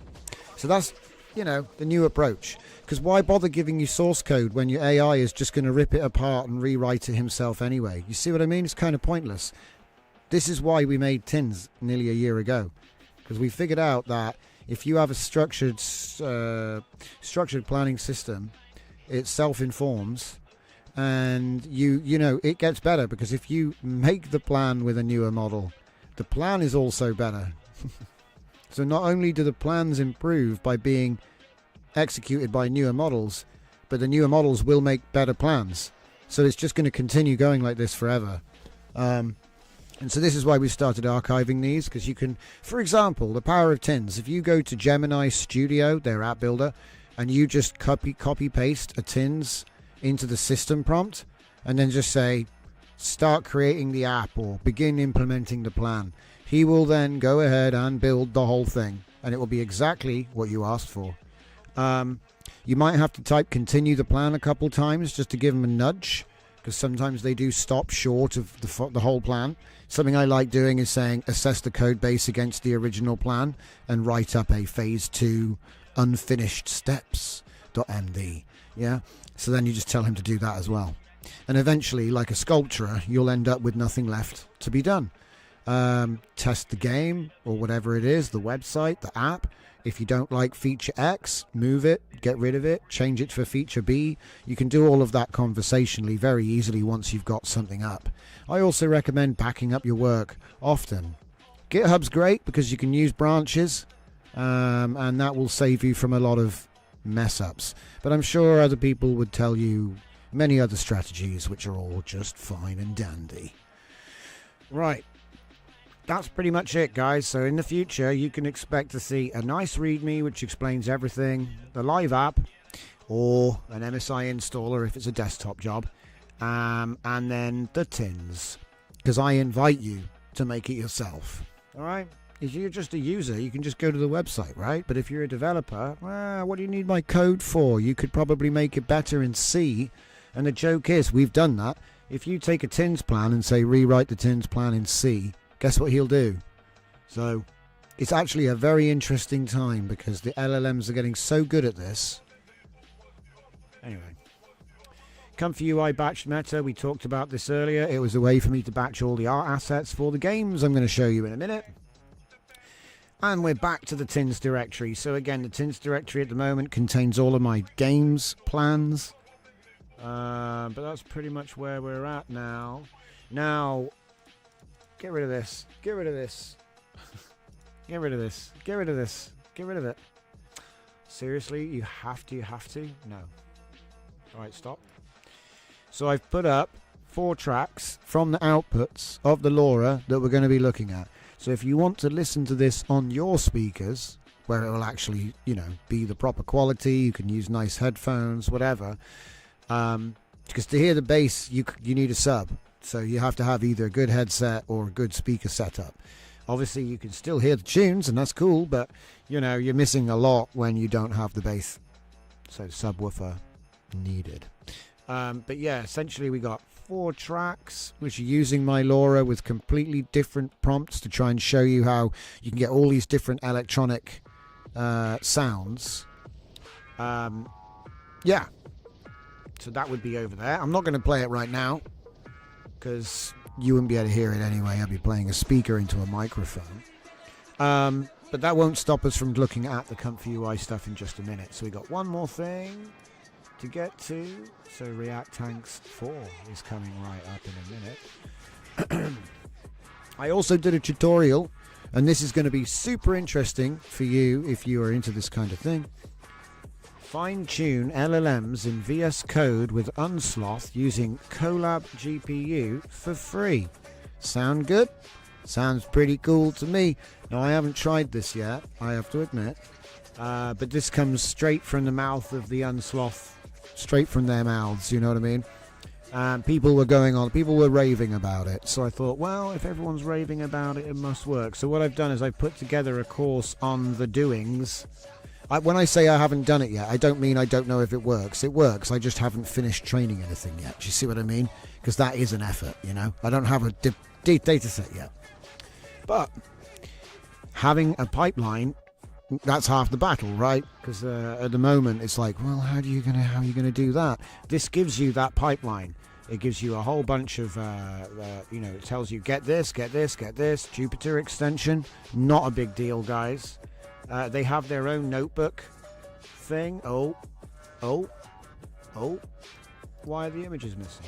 So that's, you know, the new approach. Because why bother giving you source code when your AI is just going to rip it apart and rewrite it himself anyway? You see what I mean? It's kind of pointless. This is why we made TINS nearly a year ago. Because we figured out that if you have a structured planning system, it self-informs, and you know it gets better, because if you make the plan with a newer model, the plan is also better. So not only do the plans improve by being executed by newer models, but the newer models will make better plans. So it's just going to continue going like this forever. And so this is why we started archiving these, because you can, for example, the power of TINS. If you go to Gemini Studio, their app builder, and you just copy paste a TINS into the system prompt, and then just say, start creating the app or begin implementing the plan, he will then go ahead and build the whole thing, and it will be exactly what you asked for. You might have to type continue the plan a couple times just to give them a nudge, because sometimes they do stop short of the whole plan. Something I like doing is saying assess the code base against the original plan and write up a phase 2 unfinished steps.md. Yeah, so then you just tell him to do that as well, and eventually, like a sculptor, you'll end up with nothing left to be done. Test the game or whatever it is, the website, the app. If you don't like feature X, move it, get rid of it, change it for feature B. You can do all of that conversationally very easily once you've got something up. I also recommend backing up your work often. GitHub's great because you can use branches, and that will save you from a lot of mess ups. But I'm sure other people would tell you many other strategies which are all just fine and dandy. Right. That's pretty much it, guys. So in the future, you can expect to see a nice README which explains everything, the live app, or an MSI installer if it's a desktop job, and then the TINS, because I invite you to make it yourself. All right? If you're just a user, you can just go to the website, right? But if you're a developer, well, what do you need my code for? You could probably make it better in C. And the joke is, we've done that. If you take a TINS plan and say rewrite the TINS plan in C, guess what he'll do? So it's actually a very interesting time because the LLMs are getting so good at this. Anyway, Comfy UI batch meta, we talked about this earlier. It was a way for me to batch all the art assets for the games I'm going to show you in a minute. And we're back to the TINS directory. So again, the TINS directory at the moment contains all of my games plans. But that's pretty much where we're at now. Now, get rid of this. Get rid of this. Get rid of this. Get rid of this. Get rid of it. Seriously, you have to? You have to? No. Alright, stop. So I've put up 4 tracks from the outputs of the Lora that we're going to be looking at. So if you want to listen to this on your speakers, where it will actually, be the proper quality. You can use nice headphones, whatever. Because to hear the bass, you need a sub. So you have to have either a good headset or a good speaker setup. Obviously, you can still hear the tunes, and that's cool, but, you're missing a lot when you don't have the bass. So subwoofer needed. But yeah, essentially we got 4 tracks, which are using my Lora with completely different prompts to try and show you how you can get all these different electronic sounds. Yeah. So that would be over there. I'm not going to play it right now because you wouldn't be able to hear it anyway. I'd be playing a speaker into a microphone. But that won't stop us from looking at the Comfy UI stuff in just a minute. So we got one more thing to get to. So React Tanks 4 is coming right up in a minute. I also did a tutorial, and this is going to be super interesting for you if you are into this kind of thing. Fine-tune LLMs in VS Code with Unsloth using Colab GPU for free. Sound good? Sounds pretty cool to me. Now, I haven't tried this yet, I have to admit. But this comes straight from the mouth of the Unsloth, straight from their mouths, you know what I mean? People were raving about it. So I thought, well, if everyone's raving about it, it must work. So what I've done is I've put together a course on the doings. When I say I haven't done it yet, I don't mean I don't know if it works. It works. I just haven't finished training anything yet. Do you see what I mean? Because that is an effort, I don't have a data set yet. But having a pipeline, that's half the battle, right? Because at the moment it's like, well, how are you gonna do that? This gives you that pipeline. It gives you a whole bunch of, it tells you get this, Jupyter extension. Not a big deal, guys. They have their own notebook thing. Oh. Why are the images missing?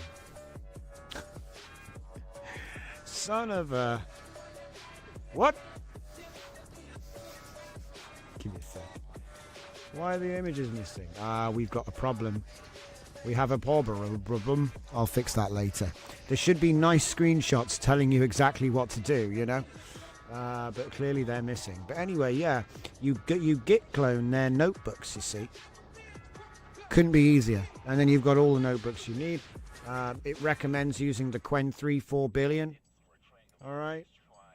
Son of a... What? Give me a sec. Why are the images missing? We've got a problem. We have a problem. I'll fix that later. There should be nice screenshots telling you exactly what to do, but clearly they're missing. But anyway, yeah, you git clone their notebooks, you see. Couldn't be easier. And then you've got all the notebooks you need. It recommends using the Qwen 3.4 billion. All right.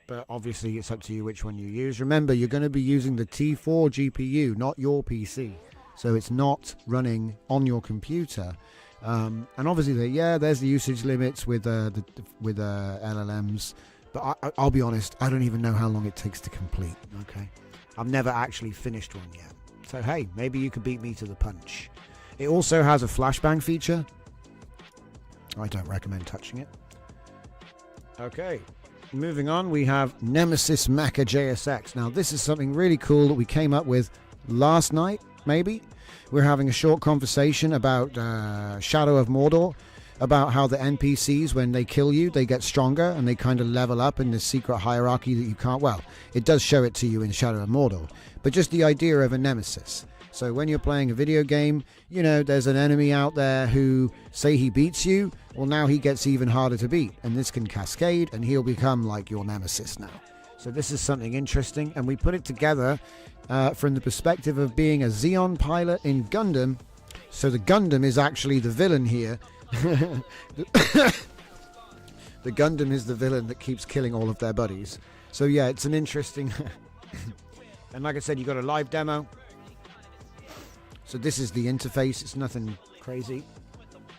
But obviously it's up to you which one you use. Remember, you're going to be using the T4 GPU, not your PC. So it's not running on your computer. And obviously, there's the usage limits with LLMs. But I'll be honest, I don't even know how long it takes to complete. Okay, I've never actually finished one yet. So hey, maybe you could beat me to the punch. It also has a flashbang feature. I don't recommend touching it. Okay, moving on, we have Nemesis Mecha JSX. Now this is something really cool that we came up with last night, maybe. We're having a short conversation about Shadow of Mordor, about how the NPCs, when they kill you, they get stronger and they kind of level up in this secret hierarchy that you can't... Well, it does show it to you in Shadow of Mordor, but just the idea of a nemesis. So when you're playing a video game, there's an enemy out there who, say he beats you, well, now he gets even harder to beat, and this can cascade, and he'll become like your nemesis now. So this is something interesting, and we put it together from the perspective of being a Xeon pilot in Gundam. So the Gundam is actually the villain here. The Gundam is the villain that keeps killing all of their buddies. So yeah, it's an interesting... And like I said, you got a live demo. So this is the interface. It's nothing crazy.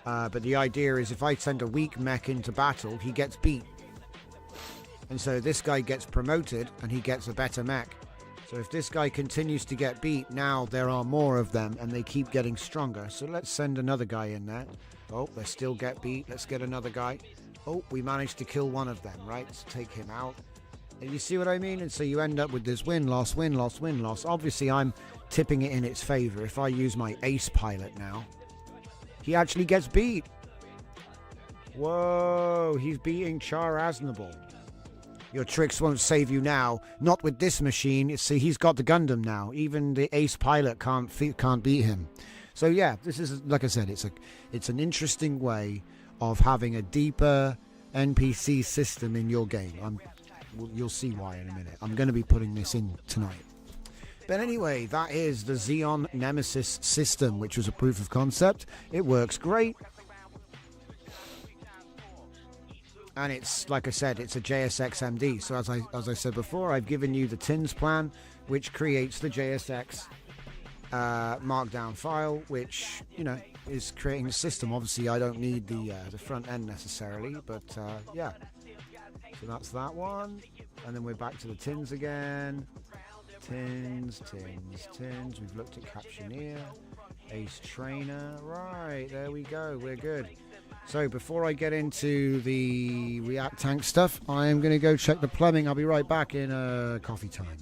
But the idea is if I send a weak mech into battle, he gets beat. And so this guy gets promoted and he gets a better mech. So if this guy continues to get beat, now there are more of them and they keep getting stronger. So let's send another guy in there. Oh, they still get beat. Let's get another guy. Oh, we managed to kill one of them, right? Let's take him out. And you see what I mean? And so you end up with this win-loss, win-loss, win-loss. Obviously, I'm tipping it in its favor. If I use my ace pilot now, he actually gets beat. Whoa, he's beating Char Aznable. Your tricks won't save you now. Not with this machine. See, he's got the Gundam now. Even the ace pilot can't beat him. So yeah, this is, like I said, it's an interesting way of having a deeper NPC system in your game. You'll see why in a minute. I'm going to be putting this in tonight. But anyway, that is the Xeon Nemesis system, which was a proof of concept. It works great. And it's, like I said, it's a JSX MD. So as I said before, I've given you the TINS plan, which creates the JSX markdown file, which, you know, is creating the system. Obviously, I don't need the front end necessarily, but yeah. So that's that one. And then we're back to the TINS again. TINS. We've looked at Captioneer, Ace Trainer. Right, there we go. We're good. So before I get into the React Tank stuff, I am going to go check the plumbing. I'll be right back in coffee time.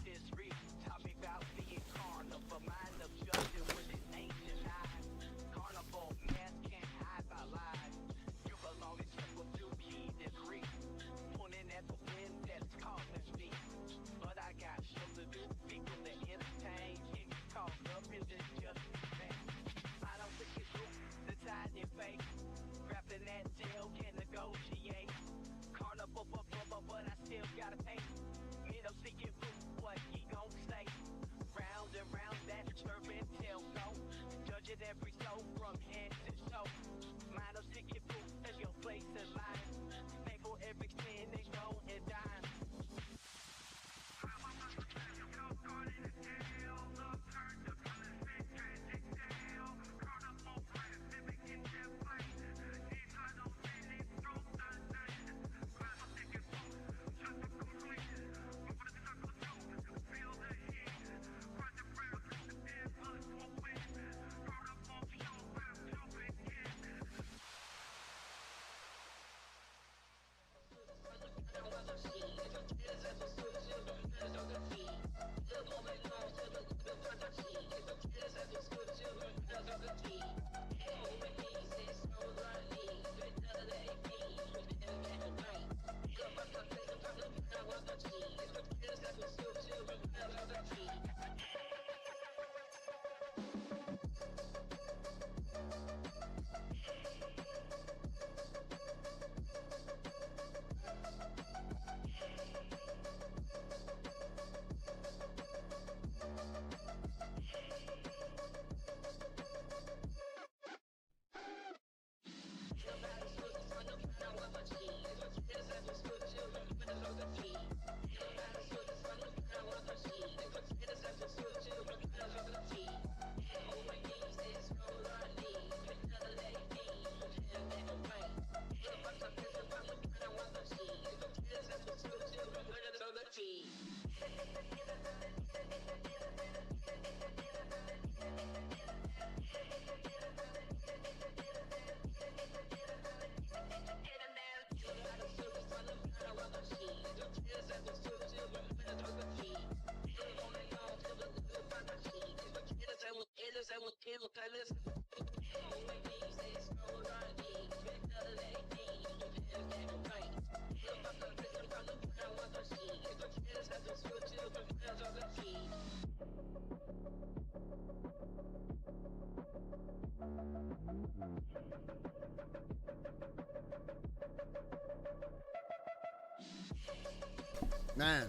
Man,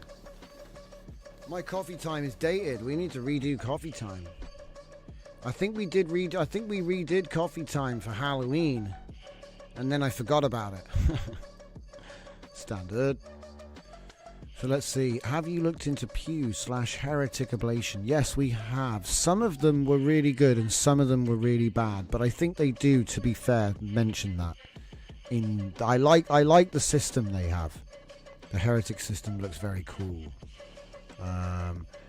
my coffee time is dated. We need to redo coffee time. I think we redid coffee time for Halloween, and then I forgot about it. Standard. So let's see. Have you looked into Pew/Heretic Ablation? Yes, we have. Some of them were really good, and some of them were really bad. But I think they do, to be fair, mention that. I like the system they have. The Heretic system looks very cool.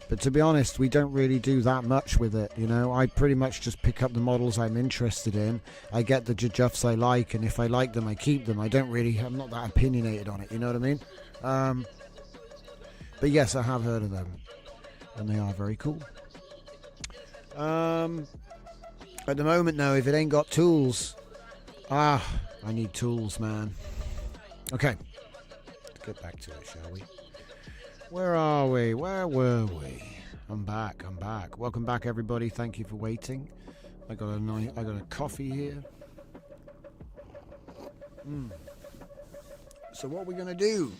But to be honest, we don't really do that much with it, you know. I pretty much just pick up the models I'm interested in. I get the juffs I like, and if I like them, I keep them. I'm not that opinionated on it, you know what I mean? But yes, I have heard of them, and they are very cool. At the moment, though, if it ain't got tools, I need tools, man. Okay. Get back to it, shall we? Where are we? Where were we? I'm back. Welcome back, everybody. Thank you for waiting. I got a coffee here. So what we're gonna do?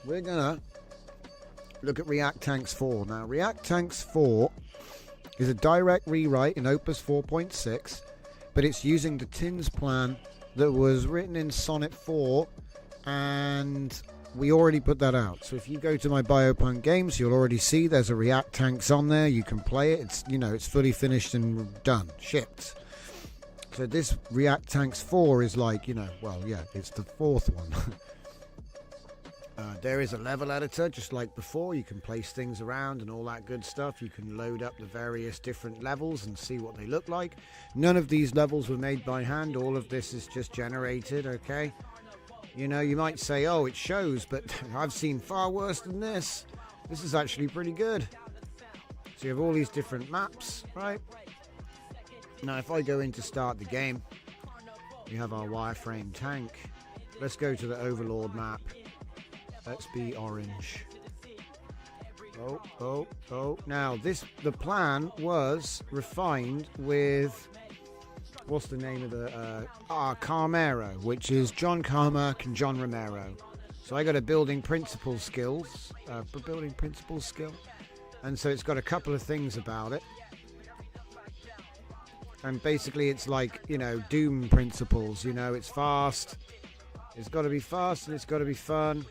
We're gonna look at React Tanks 4. Now, React Tanks 4 is a direct rewrite in Opus 4.6, but it's using the TINS plan that was written in Sonnet 4, and we already put that out. So if you go to my Biopunk games, you'll already see there's a React Tanks on there. You can play it. It's, you know, it's fully finished and done, shipped. So this React Tanks 4 is like, you know, well, yeah, it's the fourth one. There is a level editor, just like before. You can place things around and all that good stuff. You can load up the various different levels and see what they look like. None of these levels were made by hand. All of this is just generated, okay? You know, you might say, oh, it shows, but I've seen far worse than this. This is actually pretty good. So you have all these different maps, right? Now, if I go in to start the game, we have our wireframe tank. Let's go to the Overlord map. Let's be orange. Oh. Now, the plan was refined with, what's the name of the, Carmero, which is John Carmack and John Romero. So I got a building principles skill. And so it's got a couple of things about it. And basically it's like, you know, Doom principles, you know, it's fast. It's got to be fast and it's got to be fun.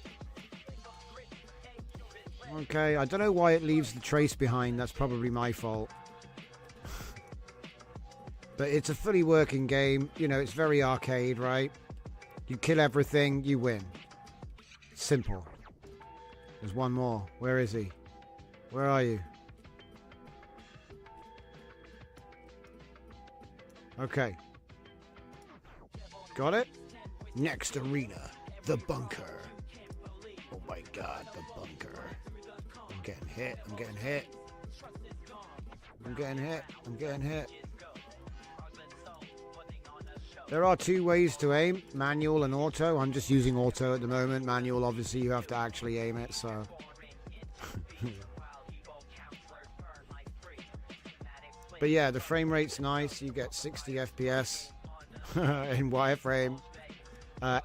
Okay, I don't know why it leaves the trace behind. That's probably my fault. But it's a fully working game. You know, it's very arcade, right? You kill everything, you win. Simple. There's one more. Where is he? Where are you? Okay. Got it? Next arena. The bunker. Oh my god, the bunker. I'm getting hit. There are two ways to aim, manual and auto. I'm just using auto at the moment. Manual, obviously, you have to actually aim it, so. But yeah, the frame rate's nice. You get 60 FPS in wireframe.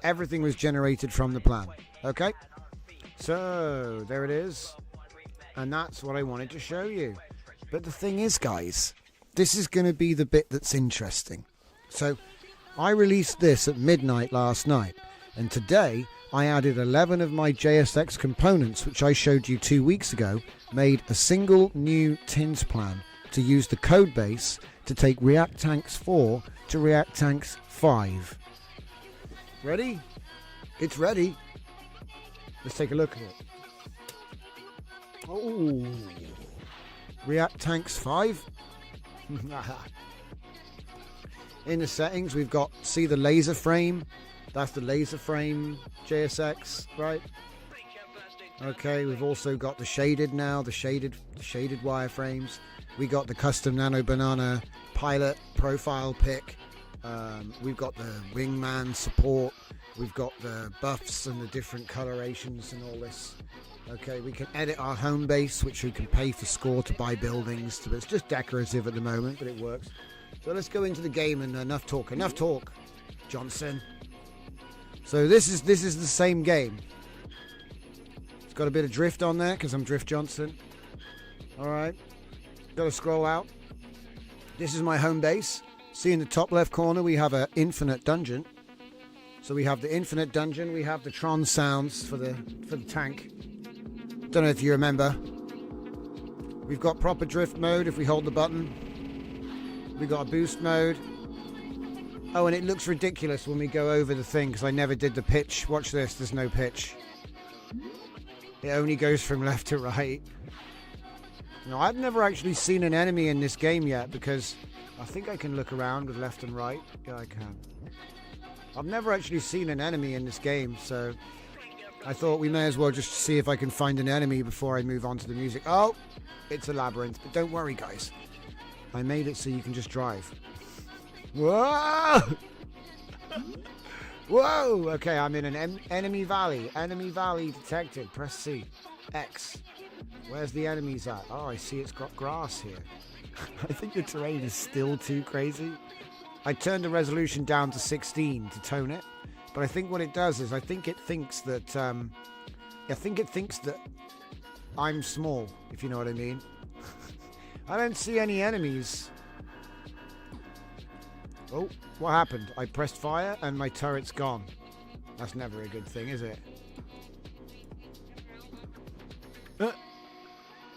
Everything was generated from the plan. Okay? So, there it is. And that's what I wanted to show you. But the thing is, guys, this is going to be the bit that's interesting. So, I released this at midnight last night. And today, I added 11 of my JSX components, which I showed you 2 weeks ago, made a single new TINS plan to use the code base to take React Tanks 4 to React Tanks 5. Ready? It's ready. Let's take a look at it. Oh, React Tanks 5. In the settings, we've got, see the laser frame? That's the laser frame JSX, right? Okay, we've also got the shaded now, the shaded wireframes. We got the custom Nano Banana pilot profile pick. We've got the wingman support. We've got the buffs and the different colorations and all this. Okay, we can edit our home base, which we can pay for score to buy buildings. It's just decorative at the moment, but it works. So let's go into the game and enough talk, Johnson. So this is the same game. It's got a bit of drift on there because I'm Drift Johnson. All right, got to scroll out. This is my home base. See in the top left corner we have an infinite dungeon. So we have the infinite dungeon. We have the Tron sounds for the tank. Don't know if you remember. We've got proper drift mode if we hold the button. We've got a boost mode. Oh, and it looks ridiculous when we go over the thing because I never did the pitch. Watch this, there's no pitch. It only goes from left to right. Now, I've never actually seen an enemy in this game yet because I think I can look around with left and right. Yeah, I can. I've never actually seen an enemy in this game, so I thought we may as well just see if I can find an enemy before I move on to the music. Oh, it's a labyrinth, but don't worry, guys. I made it so you can just drive. Whoa! Whoa! Okay, I'm in an enemy valley. Enemy valley detected. Press C. X. Where's the enemies at? Oh, I see it's got grass here. I think the terrain is still too crazy. I turned the resolution down to 16 to tone it. But I think what it does is I think it thinks that I'm small, if you know what I mean. I don't see any enemies. Oh, what happened? I pressed fire and my turret's gone. That's never a good thing, is it?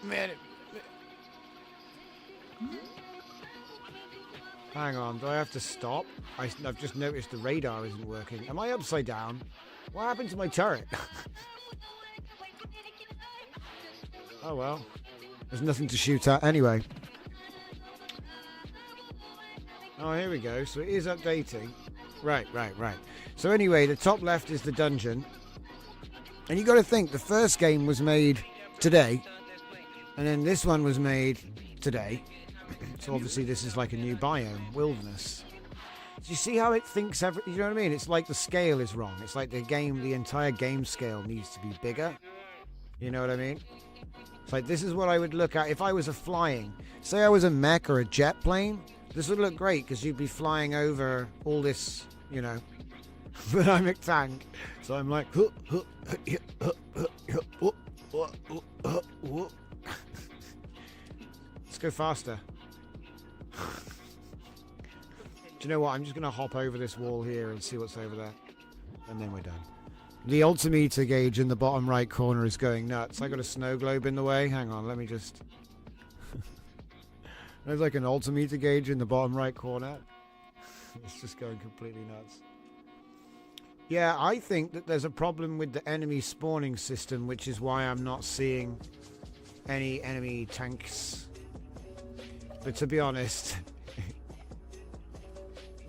Man. Hang on, do I have to stop? I've just noticed the radar isn't working. Am I upside down? What happened to my turret? Oh well. There's nothing to shoot at anyway. Oh, here we go. So it is updating. Right. So anyway, the top left is the dungeon. And you got to think, the first game was made today. And then this one was made today. So obviously this is like a new biome, wilderness. Do you see how it thinks you know what I mean? It's like the scale is wrong. It's like the entire game scale needs to be bigger. You know what I mean? It's like, this is what I would look at if I was say I was a mech or a jet plane. This would look great because you'd be flying over all this, you know. But I'm a tank, so I'm like, let's go faster. Do you know what? I'm just going to hop over this wall here and see what's over there. And then we're done. The altimeter gauge in the bottom right corner is going nuts. I got a snow globe in the way. Hang on, let me just... There's like an altimeter gauge in the bottom right corner. It's just going completely nuts. Yeah, I think that there's a problem with the enemy spawning system, which is why I'm not seeing any enemy tanks. But to be honest...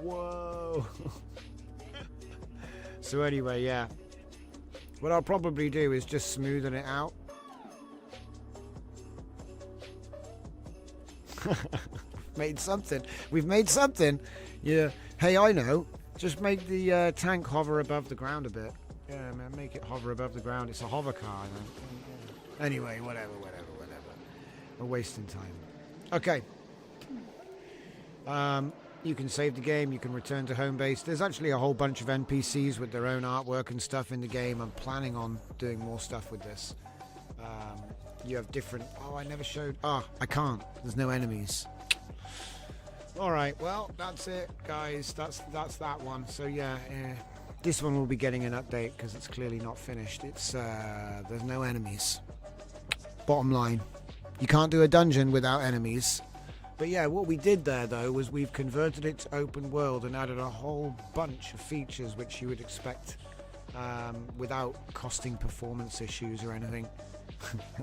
Whoa! So anyway, yeah. What I'll probably do is just smoothen it out. Made something. We've made something. Yeah. Hey, I know. Just make the tank hover above the ground a bit. Yeah, man, make it hover above the ground. It's a hover car. Anyway, whatever. We're wasting time. Okay. You can save the game. You can return to home base. There's actually a whole bunch of NPCs with their own artwork and stuff in the game. I'm planning on doing more stuff with this. You have different... Oh, I never showed... Oh, I can't. There's no enemies. Alright, well, that's it, guys. That's that one. So, yeah, this one will be getting an update because it's clearly not finished. It's there's no enemies. Bottom line. You can't do a dungeon without enemies. But, yeah, what we did there, though, was we've converted it to open world and added a whole bunch of features which you would expect without costing performance issues or anything.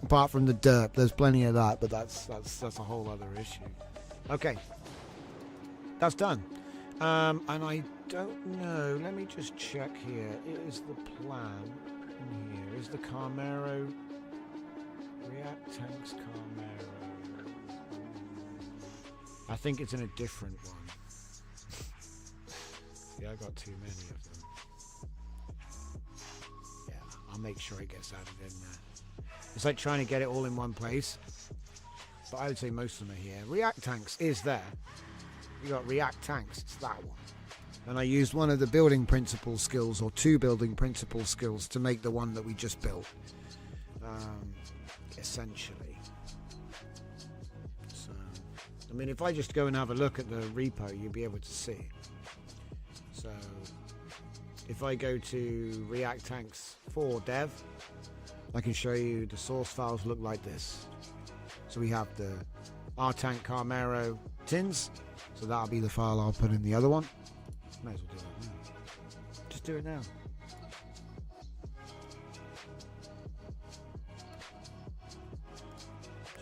Apart from the derp, there's plenty of that, but that's a whole other issue. Okay, that's done. And I don't know. Let me just check here. Is the plan in here? Is the Carmero React Tanks Carmero? I think it's in a different one. Yeah, I got too many of them. Yeah, I'll make sure it gets added in there. It's like trying to get it all in one place. But I would say most of them are here. React Tanks is there. You got React Tanks, it's that one. And I used one of the building principle skills, or two building principle skills, to make the one that we just built. Essentially. So, I mean, if I just go and have a look at the repo, you'll be able to see. So, if I go to React Tanks 4 dev, I can show you the source files look like this. So we have the R-Tank Carmero TINS. So that'll be the file I'll put in the other one. May as well do it now. Just do it now.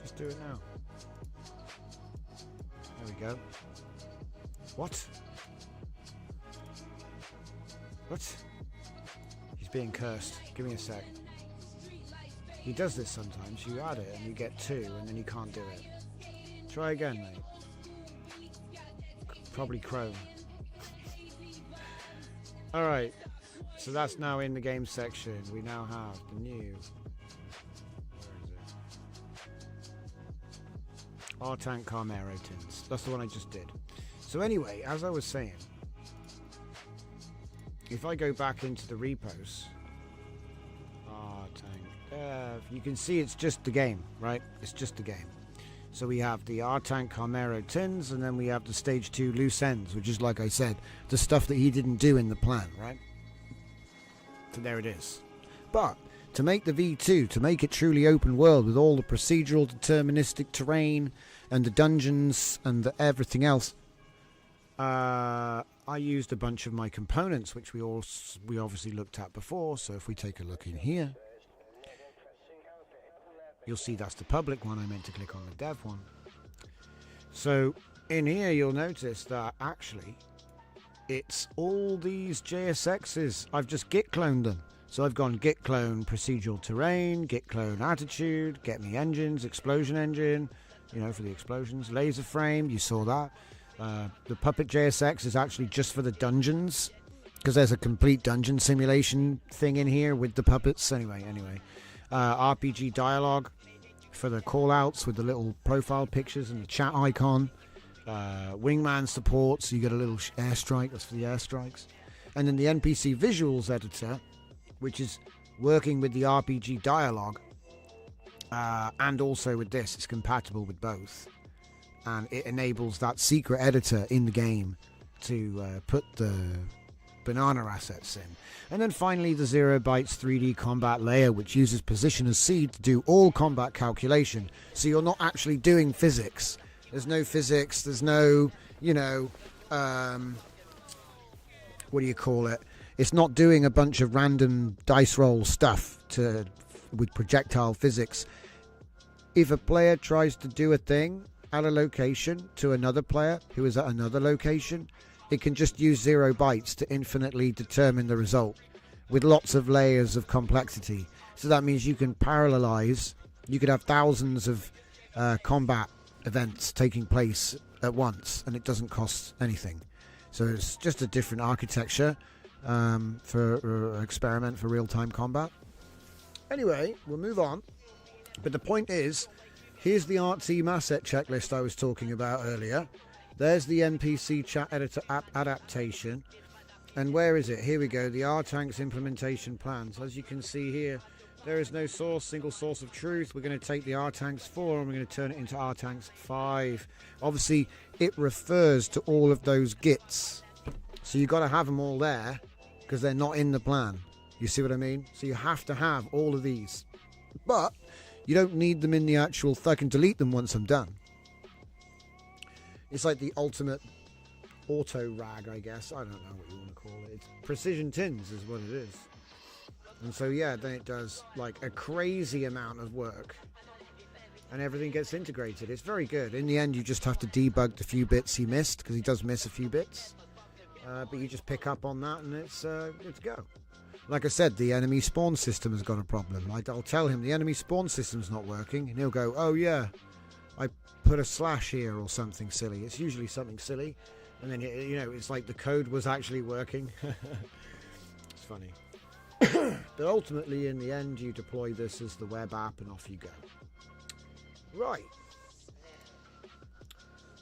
Just do it now. There we go. What? What? He's being cursed. Give me a sec. He does this sometimes. You add it and you get 2 and then you can't do it. Try again, mate. Probably Chrome. Alright. So that's now in the game section. We now have the new... Where is it? R-Tank Carmero tins. That's the one I just did. So anyway, as I was saying, if I go back into the repos... R-Tank... you can see it's just the game, right? It's just the game. So we have the R-Tank Carmero TINS, and then we have the Stage 2 loose ends, which is, like I said, the stuff that he didn't do in the plan, right? So there it is. But to make the V2, to make it truly open world with all the procedural deterministic terrain and the dungeons and everything else, I used a bunch of my components, which we obviously looked at before. So if we take a look in here, you'll see that's the public one. I meant to click on the dev one. So in here, you'll notice that actually it's all these JSXs. I've just git cloned them. So I've gone git clone procedural terrain, git clone attitude, get me engines, explosion engine, you know, for the explosions, laser frame. You saw that. The puppet JSX is actually just for the dungeons, because there's a complete dungeon simulation thing in here with the puppets. Anyway. RPG dialogue for the call-outs with the little profile pictures and the chat icon. Wingman support, so you get a little airstrike. That's for the airstrikes. And then the NPC visuals editor, which is working with the RPG dialogue, and also with this. It's compatible with both. And it enables that secret editor in the game to put the banana assets in. And then finally the 0 bytes 3D combat layer, which uses position as seed to do all combat calculation. So you're not actually doing physics. There's no physics. There's no, you know, what do you call it? It's not doing a bunch of random dice roll stuff with projectile physics. If a player tries to do a thing at a location to another player who is at another location, it can just use 0 bytes to infinitely determine the result with lots of layers of complexity. So that means you can parallelize. You could have thousands of combat events taking place at once, and it doesn't cost anything. So it's just a different architecture for an experiment for real-time combat. Anyway, we'll move on. But the point is, here's the Art-Team asset checklist I was talking about earlier. There's the NPC chat editor app adaptation. And where is it? Here we go, the R-Tanks implementation plans. As you can see here, there is no single source of truth. We're going to take the R-Tanks 4 and we're going to turn it into R-Tanks 5. Obviously, it refers to all of those gits. So you've got to have them all there because they're not in the plan. You see what I mean? So you have to have all of these. But you don't need them in the actual... I can delete them once I'm done. It's like the ultimate auto rag, I guess. I don't know what you want to call it. It's precision tins is what it is. And so, yeah, then it does like a crazy amount of work. And everything gets integrated. It's very good. In the end, you just have to debug the few bits he missed, because he does miss a few bits. But you just pick up on that and it's go. Like I said, the enemy spawn system has got a problem. I'll tell him the enemy spawn system's not working, and he'll go, oh yeah, I put a slash here or something silly. It's usually something silly. And then, you know, it's like the code was actually working. It's funny. But ultimately, in the end, you deploy this as the web app and off you go. Right.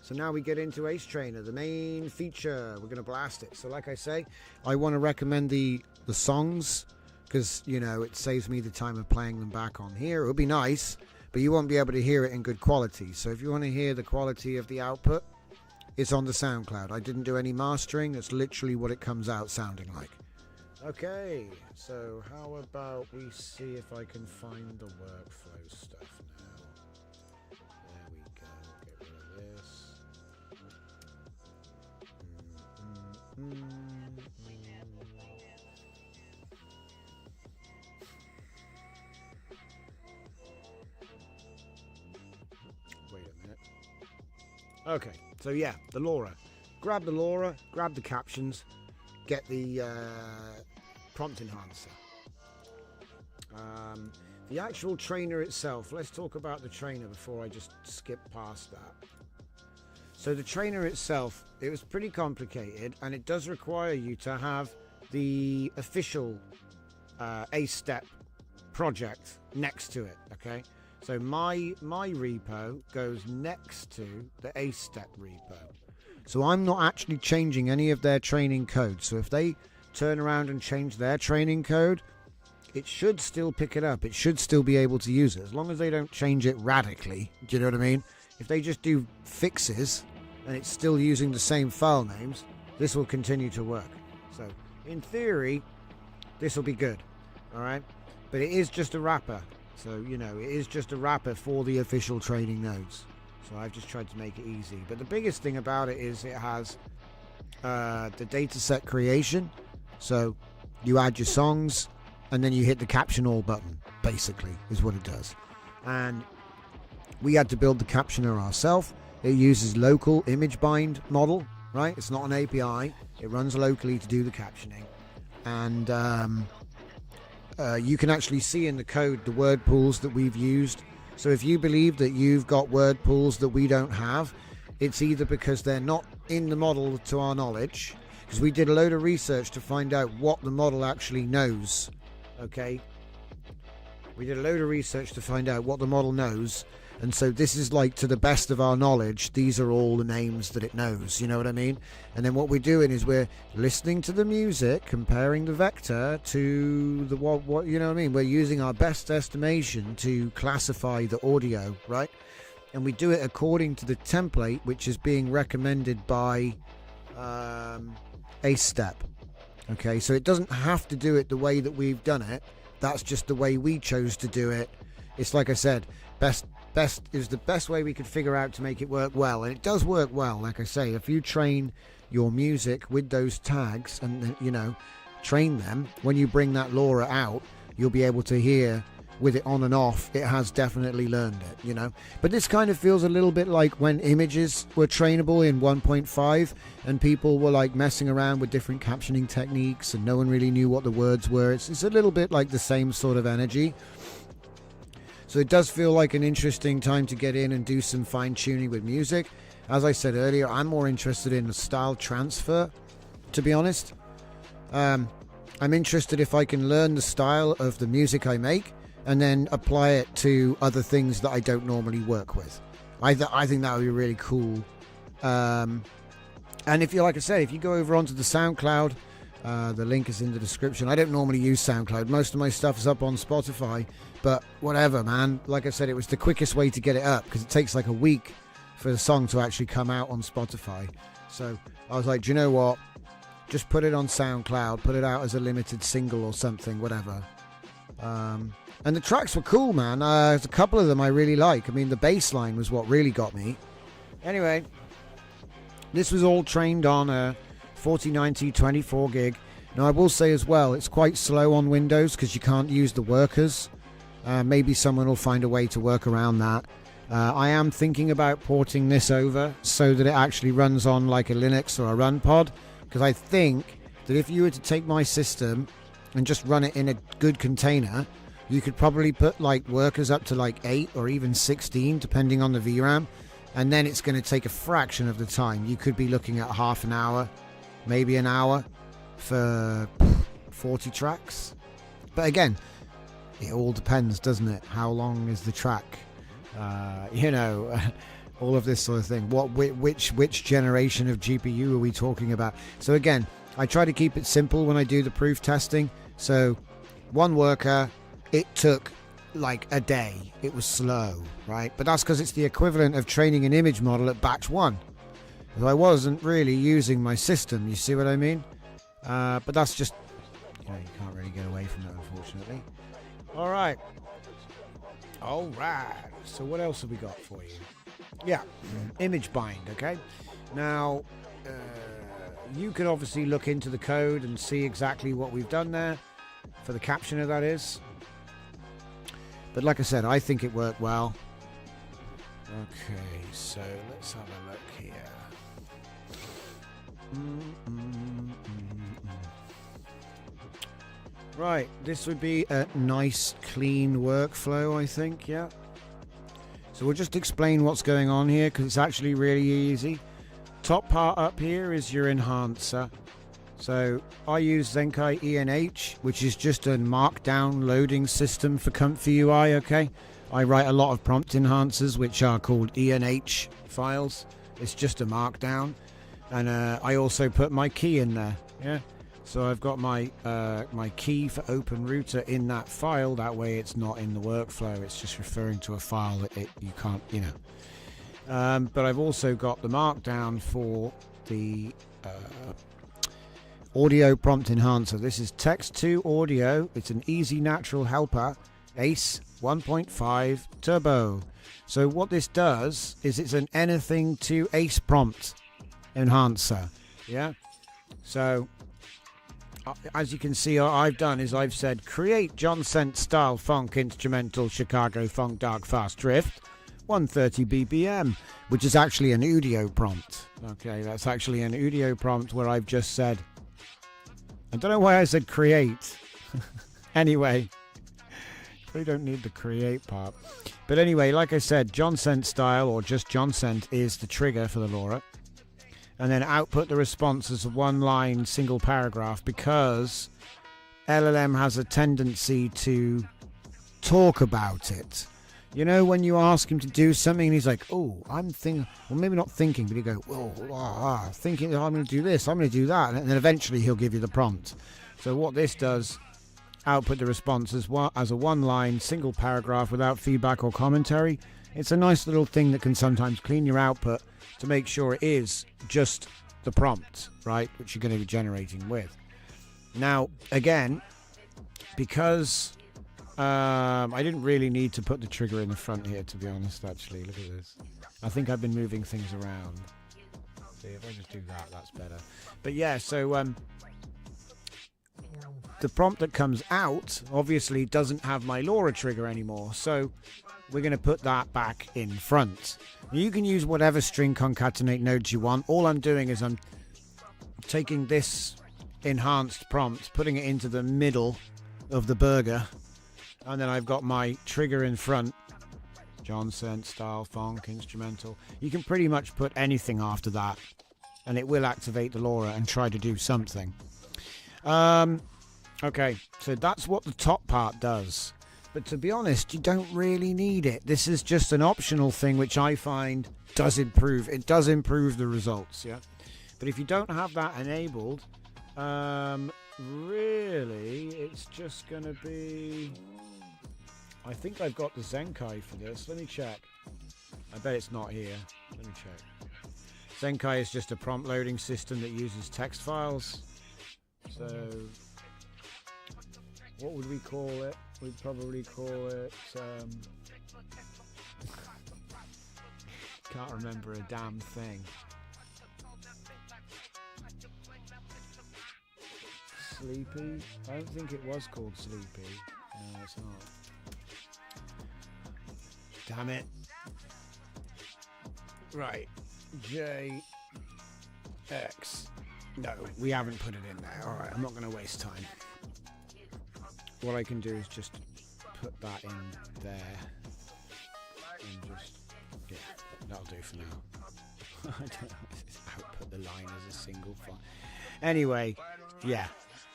So now we get into Ace Trainer, the main feature. We're going to blast it. So like I say, I want to recommend the songs because, you know, it saves me the time of playing them back on here. It would be nice, but you won't be able to hear it in good quality. So if you want to hear the quality of the output, it's on the SoundCloud. I didn't do any mastering. That's literally what it comes out sounding like. Okay, so how about we see if I can find the workflow stuff now. There we go. Get rid of this. Wait a minute. Okay, so yeah, the Lora. Grab the Lora, grab the captions, get the prompt enhancer. The actual trainer itself, let's talk about the trainer before I just skip past that. So the trainer itself, it was pretty complicated, and it does require you to have the official A-Step project next to it, okay? So my repo goes next to the A-Step repo. So I'm not actually changing any of their training code. So if they turn around and change their training code, it should still pick it up. It should still be able to use it, as long as they don't change it radically. Do you know what I mean? If they just do fixes and it's still using the same file names, this will continue to work. So in theory, this will be good. All right, but it is just a wrapper. So, you know, it is just a wrapper for the official training nodes. So I've just tried to make it easy. But the biggest thing about it is it has the dataset creation. So you add your songs and then you hit the caption all button, basically, is what it does. And we had to build the captioner ourselves. It uses local image bind model, right? It's not an API. It runs locally to do the captioning. And you can actually see in the code the word pools that we've used. So if you believe that you've got word pools that we don't have, it's either because they're not in the model to our knowledge, because we did a load of research to find out what the model actually knows. Okay, we did a load of research to find out what the model knows, and so this is like, to the best of our knowledge, these are all the names that it knows, you know what I mean? And then what we're doing is we're listening to the music, comparing the vector to the what you know what I mean? We're using our best estimation to classify the audio, right? And we do it according to the template which is being recommended by AceStep. Okay, so it doesn't have to do it the way that we've done it. That's just the way we chose to do it. It's like I said, best is the best way we could figure out to make it work well, and it does work well. Like I say, if you train your music with those tags and, you know, train them, when you bring that Lora out, you'll be able to hear with it on and off, it has definitely learned it, you know. But this kind of feels a little bit like when images were trainable in 1.5 and people were like messing around with different captioning techniques and no one really knew what the words were. It's a little bit like the same sort of energy. So it does feel like an interesting time to get in and do some fine-tuning with music. As I said earlier, I'm more interested in the style transfer, to be honest. I'm interested if I can learn the style of the music I make and then apply it to other things that I don't normally work with. I think that would be really cool. And if you, like I said, if you go over onto the SoundCloud, the link is in the description. I don't normally use SoundCloud. Most of my stuff is up on Spotify, but whatever, man. Like I said, it was the quickest way to get it up because it takes like a week for the song to actually come out on Spotify. So I was like, do you know what? Just put it on SoundCloud, put it out as a limited single or something, whatever. And the tracks were cool, man. There's a couple of them I really like. I mean, the bass line was what really got me. Anyway, this was all trained on a 4090 24 gig. Now, I will say as well, it's quite slow on Windows because you can't use the workers. Maybe someone will find a way to work around that. I am thinking about porting this over so that it actually runs on like a Linux or a run pod, because I think that if you were to take my system and just run it in a good container, you could probably put like workers up to like 8 or even 16 depending on the VRAM, and then it's going to take a fraction of the time. You could be looking at half an hour, maybe an hour for 40 tracks. But again, it all depends, doesn't it? How long is the track? You know, all of this sort of thing. Which generation of GPU are we talking about? So again, I try to keep it simple when I do the proof testing. So one worker, it took like a day. It was slow, right? But that's because it's the equivalent of training an image model at batch 1. So I wasn't really using my system, you see what I mean? But that's just, you know, you can't really get away from that, unfortunately. All right. So what else have we got for you? Yeah, image bind, okay? Now, you can obviously look into the code and see exactly what we've done there, for the captioner, that is. But like I said, I think it worked well. Okay, so let's have a look here. Right, this would be a nice, clean workflow, I think, yeah. So we'll just explain what's going on here, because it's actually really easy. Top part up here is your enhancer. So I use Zenkai ENH, which is just a markdown loading system for Comfy UI, okay? I write a lot of prompt enhancers, which are called ENH files. It's just a markdown. And I also put my key in there, yeah? So I've got my my key for Open Router in that file. That way it's not in the workflow. It's just referring to a file that you can't, you know. But I've also got the markdown for the audio prompt enhancer. This is text to audio. It's an easy natural helper ACE 1.5 turbo. So what this does is it's an anything to ACE prompt enhancer. Yeah. So as you can see, what I've done is I've said create John Cent style funk instrumental Chicago funk dark fast drift 130 BPM, which is actually an audio prompt. Okay, that's actually an audio prompt where I've just said, I don't know why I said create. Anyway, we don't need the create part. But anyway, like I said, John Cent style or just John Cent is the trigger for the Lora. And then output the response as a one line single paragraph, because LLM has a tendency to talk about it. You know, when you ask him to do something and he's like, oh, I'm thinking, well, maybe not thinking, but he'll go, thinking, I'm going to do this, I'm going to do that. And then eventually he'll give you the prompt. So what this does, output the response as a one line single paragraph without feedback or commentary. It's a nice little thing that can sometimes clean your output to make sure it is just the prompt, right, which you're going to be generating with. Now, again, because I didn't really need to put the trigger in the front here, to be honest, actually. Look at this. I think I've been moving things around. See, if I just do that, that's better. But yeah, so the prompt that comes out obviously doesn't have my Lora trigger anymore, so we're going to put that back in front. You can use whatever string concatenate nodes you want. All I'm doing is I'm taking this enhanced prompt, putting it into the middle of the burger, and then I've got my trigger in front. John Cent style funk instrumental. You can pretty much put anything after that and it will activate the Lora and try to do something. Okay, so that's what the top part does. But to be honest, you don't really need it. This is just an optional thing which I find does improve. It does improve the results, yeah. But if you don't have that enabled, really, it's just going to be... I think I've got the Zenkai for this. Let me check. I bet it's not here. Let me check. Zenkai is just a prompt loading system that uses text files. So, what would we call it? We'd probably call it... can't remember a damn thing. Sleepy? I don't think it was called Sleepy. No, it's not. Damn it. Right. JX. No, we haven't put it in there. Alright, I'm not going to waste time. What I can do is just put that in there. And just... yeah, that'll do for now. I don't know. Output the line as a single file. Anyway, yeah.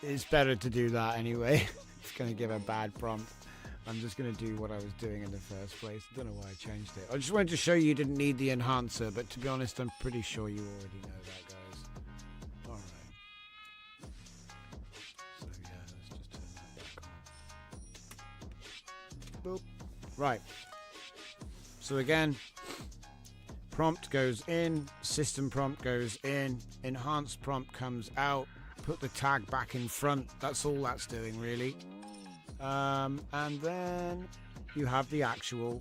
It's better to do that anyway. It's going to give a bad prompt. I'm just going to do what I was doing in the first place. I don't know why I changed it. I just wanted to show you didn't need the enhancer, but to be honest, I'm pretty sure you already know that, guys. Alright. So yeah, let's just turn that back on. Boop. Right. So again, prompt goes in, system prompt goes in, enhanced prompt comes out, put the tag back in front. That's all that's doing, really. And then you have the actual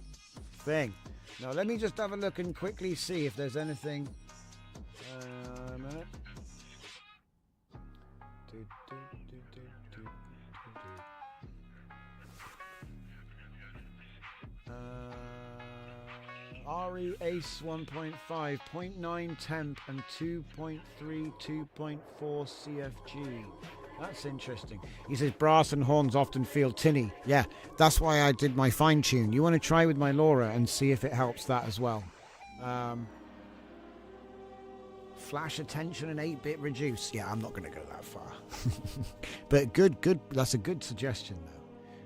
thing. Now let me just have a look and quickly see if there's anything. A minute. RE ACE 1.5, 0.9 temp and 2.3, 2.4 CFG. That's interesting. He says brass and horns often feel tinny. Yeah, that's why I did my fine tune. You want to try with my Lora and see if it helps that as well. Flash attention and 8-bit reduce. Yeah, I'm not going to go that far. But good. That's a good suggestion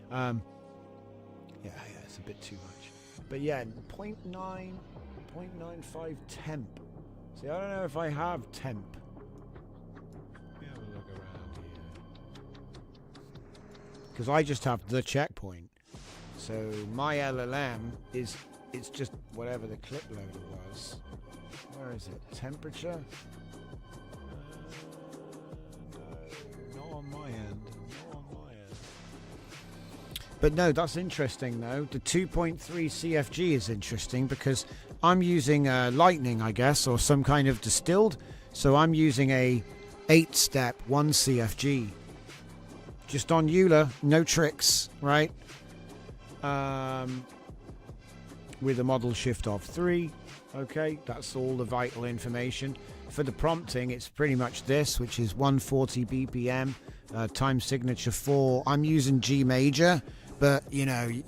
though. Yeah, it's a bit too much. But yeah, 0.95 temp. See, I don't know if I have temp. Let me have a look around here. because I just have the checkpoint. So my LLM is, it's just whatever the clip loader was. Where is it? Temperature? No, not on my end. Not on my end. But no, that's interesting though. The 2.3 CFG is interesting because I'm using lightning, I guess, or some kind of distilled. So I'm using a 8-step 1 CFG. Just on Euler, no tricks, right? With a model shift of 3. Okay, that's all the vital information. For the prompting, it's pretty much this, which is 140 BPM, time signature 4. I'm using G major, but you know, you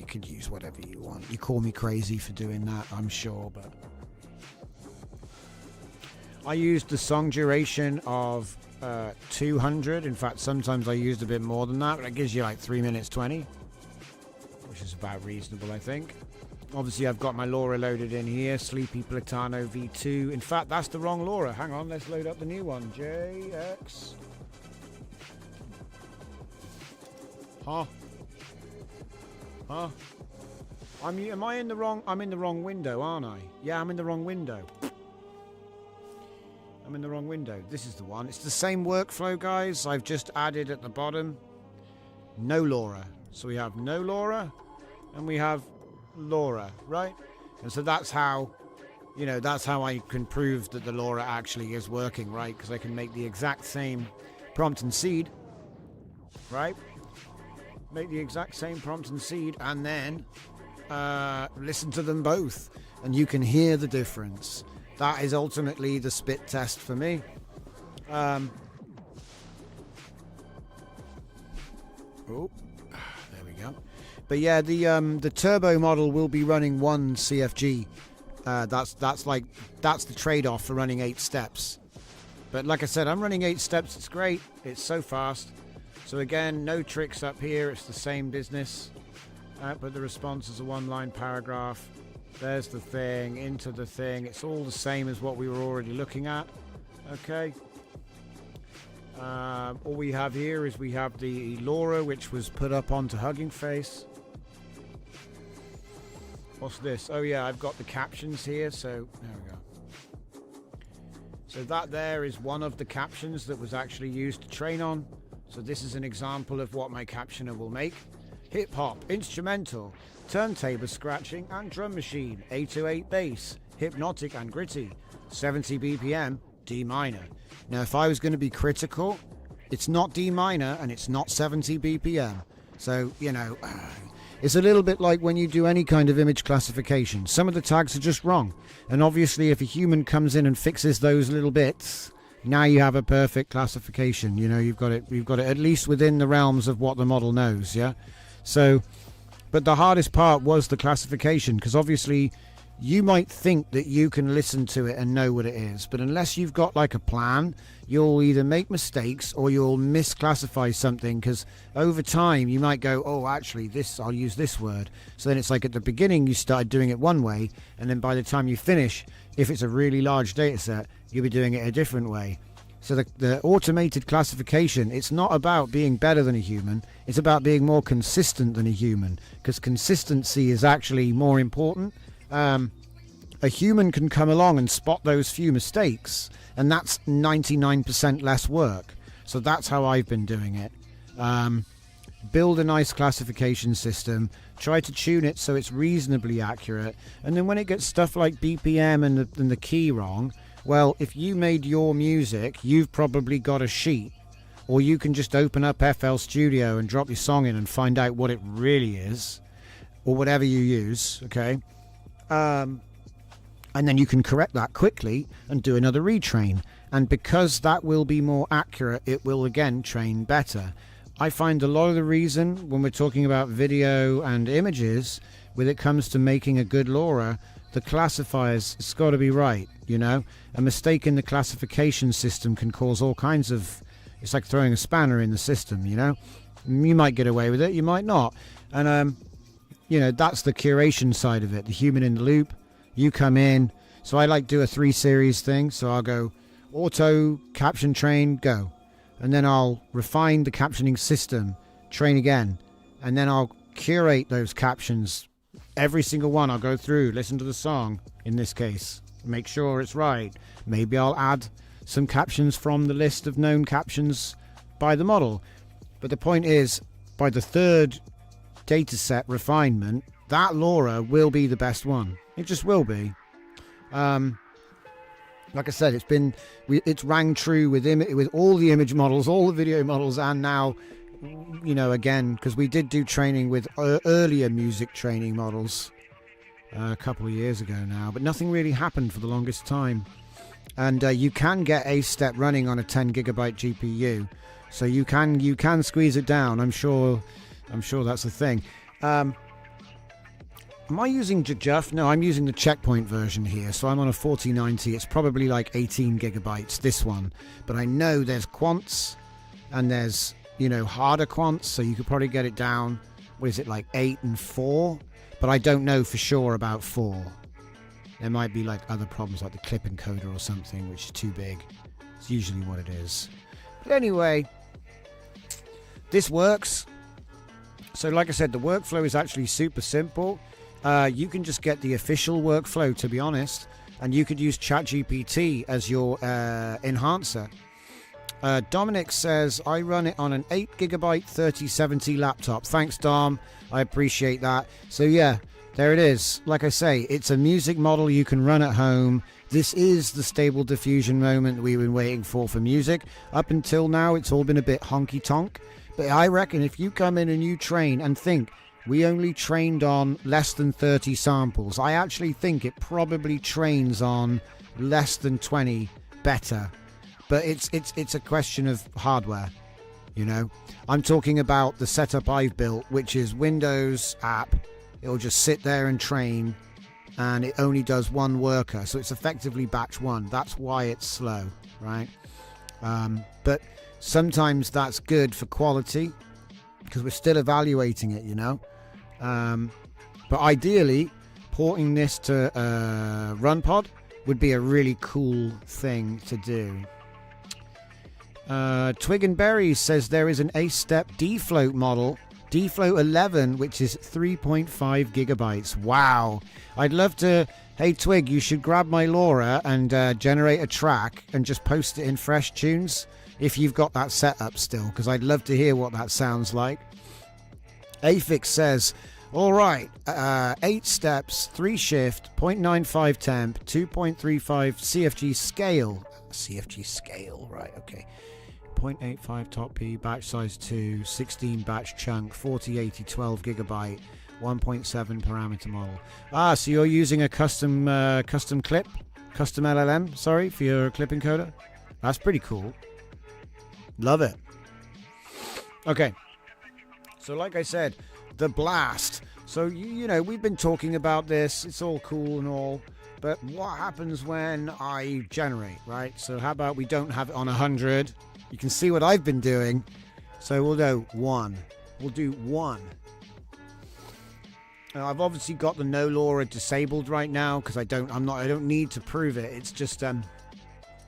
could use whatever you want. You call me crazy for doing that, I'm sure, but I used the song duration of 200. In fact, sometimes I used a bit more than that, but it gives you like 3 minutes 20, which is about reasonable, I think. Obviously, I've got my Lora loaded in here, Sleepy Platano V2. In fact, that's the wrong Lora. Hang on, let's load up the new one. JX. Huh? Am I in the wrong? I'm in the wrong window, aren't I? Yeah, I'm in the wrong window. I'm in the wrong window. This is the one. It's the same workflow, guys. I've just added at the bottom no Lora. So we have no Lora, and we have Lora, right? And so that's how, you know, that's how I can prove that the Lora actually is working, right? Because I can make the exact same prompt and seed, right? Make the exact same prompt and seed, and then listen to them both, and you can hear the difference. That is ultimately the spit test for me. Oh, there we go. But yeah, the turbo model will be running 1 CFG. That's the trade-off for running 8 steps. But like I said, I'm running 8 steps. It's great. It's so fast. So again, no tricks up here. It's the same business. But the response is a 1-line paragraph. There's the thing, into the thing. It's all the same as what we were already looking at. Okay. All we have here is we have the Lora, which was put up onto Hugging Face. What's this? Oh yeah, I've got the captions here, so there we go. So that there is one of the captions that was actually used to train on. So this is an example of what my captioner will make. Hip hop, instrumental, turntable scratching and drum machine, 808 bass, hypnotic and gritty, 70 BPM, D minor. Now if I was going to be critical, it's not D minor and it's not 70 BPM. So, you know, it's a little bit like when you do any kind of image classification. Some of the tags are just wrong. And obviously if a human comes in and fixes those little bits, now you have a perfect classification. You know, you've got it at least within the realms of what the model knows, yeah? So, but the hardest part was the classification, because obviously you might think that you can listen to it and know what it is, but unless you've got like a plan, you'll either make mistakes or you'll misclassify something, because over time you might go, oh, actually this, I'll use this word. So then it's like at the beginning you started doing it one way, and then by the time you finish, if it's a really large data set, you'll be doing it a different way. So the automated classification, it's not about being better than a human, it's about being more consistent than a human, because consistency is actually more important. A human can come along and spot those few mistakes, and that's 99% less work. So that's how I've been doing it. Build a nice classification system, try to tune it so it's reasonably accurate, and then when it gets stuff like BPM and the key wrong, well, if you made your music, you've probably got a sheet, or you can just open up FL Studio and drop your song in and find out what it really is, or whatever you use, okay? And then you can correct that quickly and do another retrain. And because that will be more accurate, it will again train better. I find a lot of the reason when we're talking about video and images, when it comes to making a good Lora, the classifiers, it's got to be right, you know? A mistake in the classification system can cause all kinds of... It's like throwing a spanner in the system, you know? You might get away with it, you might not. And, you know, that's the curation side of it, the human in the loop. You come in. So I like do a 3 series thing. So I'll go auto, caption train, go. And then I'll refine the captioning system train again, and then I'll curate those captions. Every single one I'll go through, listen to the song in this case, make sure it's right. Maybe I'll add some captions from the list of known captions by the model. But the point is, by the third dataset refinement, that Lora will be the best one. It just will be. Like I said, it's rang true with all the image models, all the video models, and now, you know, again, because we did do training with earlier music training models a couple of years ago now, but nothing really happened for the longest time. And you can get A-Step running on a 10 gigabyte GPU, so you can squeeze it down. I'm sure that's the thing. Am I using Jujuf? No, I'm using the Checkpoint version here. So I'm on a 4090. It's probably like 18 gigabytes, this one. But I know there's quants and there's, you know, harder quants. So you could probably get it down. What is it, like 8 and 4? But I don't know for sure about 4. There might be like other problems like the clip encoder or something, which is too big. It's usually what it is. But anyway, this works. So like I said, the workflow is actually super simple. You can just get the official workflow, to be honest, and you could use ChatGPT as your enhancer. Dominic says, I run it on an 8 gigabyte 3070 laptop. Thanks, Dom. I appreciate that. So yeah, there it is. Like I say, it's a music model you can run at home. This is the stable diffusion moment that we've been waiting for music. Up until now, it's all been a bit honky-tonk. But I reckon if you come in and you train and think, we only trained on less than 30 samples, I actually think it probably trains on less than 20 better. But it's a question of hardware, you know. I'm talking about the setup I've built, which is Windows app. It'll just sit there and train, and it only does one worker. So it's effectively batch one. That's why it's slow, right? But sometimes that's good for quality because we're still evaluating it, you know. But ideally, porting this to RunPod would be a really cool thing to do. Twig and Berry says there is an A-Step D-Float model, D-Float 11, which is 3.5 gigabytes. Wow. I'd love to... Hey, Twig, you should grab my Lora and generate a track and just post it in Fresh Tunes if you've got that set up still, because I'd love to hear what that sounds like. Afix says, all right, 8 steps, 3 shift, 0.95 temp, 2.35 CFG scale. CFG scale, right, okay. 0.85 top P, batch size 2, 16 batch chunk, 4080 12 gigabyte, 1.7 parameter model. Ah, so you're using a custom clip, custom LLM, sorry, for your clip encoder? That's pretty cool. Love it. Okay. So like I said, the blast. So, you know, we've been talking about this. It's all cool and all. But what happens when I generate, right? So how about we don't have it on 100? You can see what I've been doing. So we'll do 1. We'll do 1. I've obviously got the no Lora disabled right now because I don't need to prove it. It's just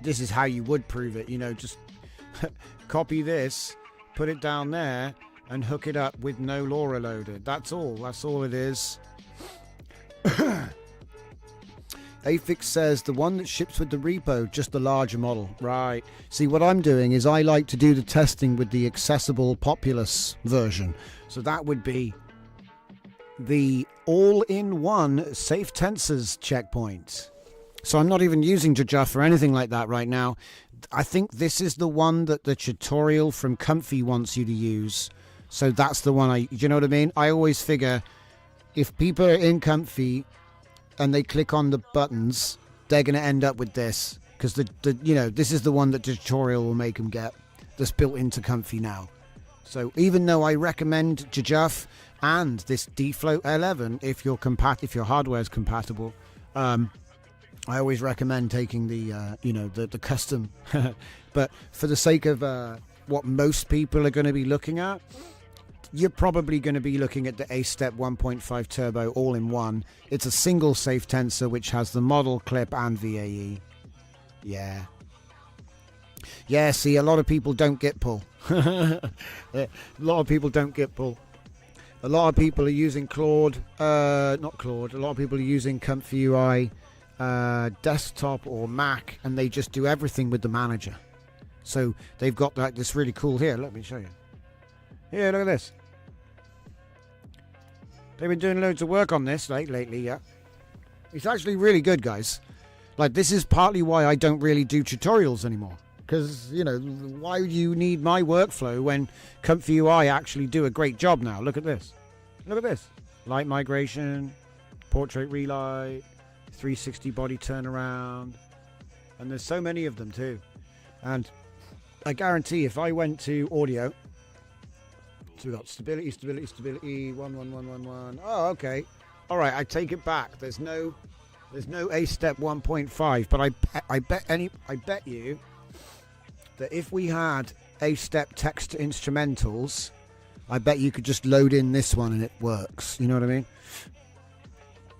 this is how you would prove it. You know, just copy this, put it down there, and hook it up with no Lora loaded. That's all. That's all it is. Afix says the one that ships with the repo, just the larger model. Right. See, what I'm doing is I like to do the testing with the accessible populace version. So that would be the all-in-one safe tensors checkpoint. So I'm not even using Jujuf or anything like that right now. I think this is the one that the tutorial from Comfy wants you to use. So that's the one you know what I mean? I always figure if people are in Comfy and they click on the buttons, they're going to end up with this because you know, this is the one that the tutorial will make them get, that's built into Comfy now. So even though I recommend Jujuf and this D-Float 11, if your hardware is compatible, I always recommend taking the you know, the custom. But for the sake of what most people are going to be looking at, you're probably going to be looking at the A-Step 1.5 Turbo all-in-one. It's a single safe tensor which has the model, clip, and VAE. Yeah. Yeah, see, a lot of people don't get pull. A lot of people don't get pull. A lot of people are using Claude, not Claude, a lot of people are using Comfy UI desktop or Mac, and they just do everything with the manager. So they've got like this really cool here. Let me show you. Here, look at this. They've been doing loads of work on this lately, yeah. It's actually really good, guys. Like, this is partly why I don't really do tutorials anymore. Because, you know, why would you need my workflow when Comfy UI actually do a great job now? Look at this. Look at this. Light migration, portrait relight, 360 body turnaround. And there's so many of them too. And I guarantee if I went to audio, so we've got stability, 11111. Oh, okay. All right, I take it back. There's no A step 1.5, but I bet you that if we had A step text to instrumentals, I bet you could just load in this one and it works. You know what I mean?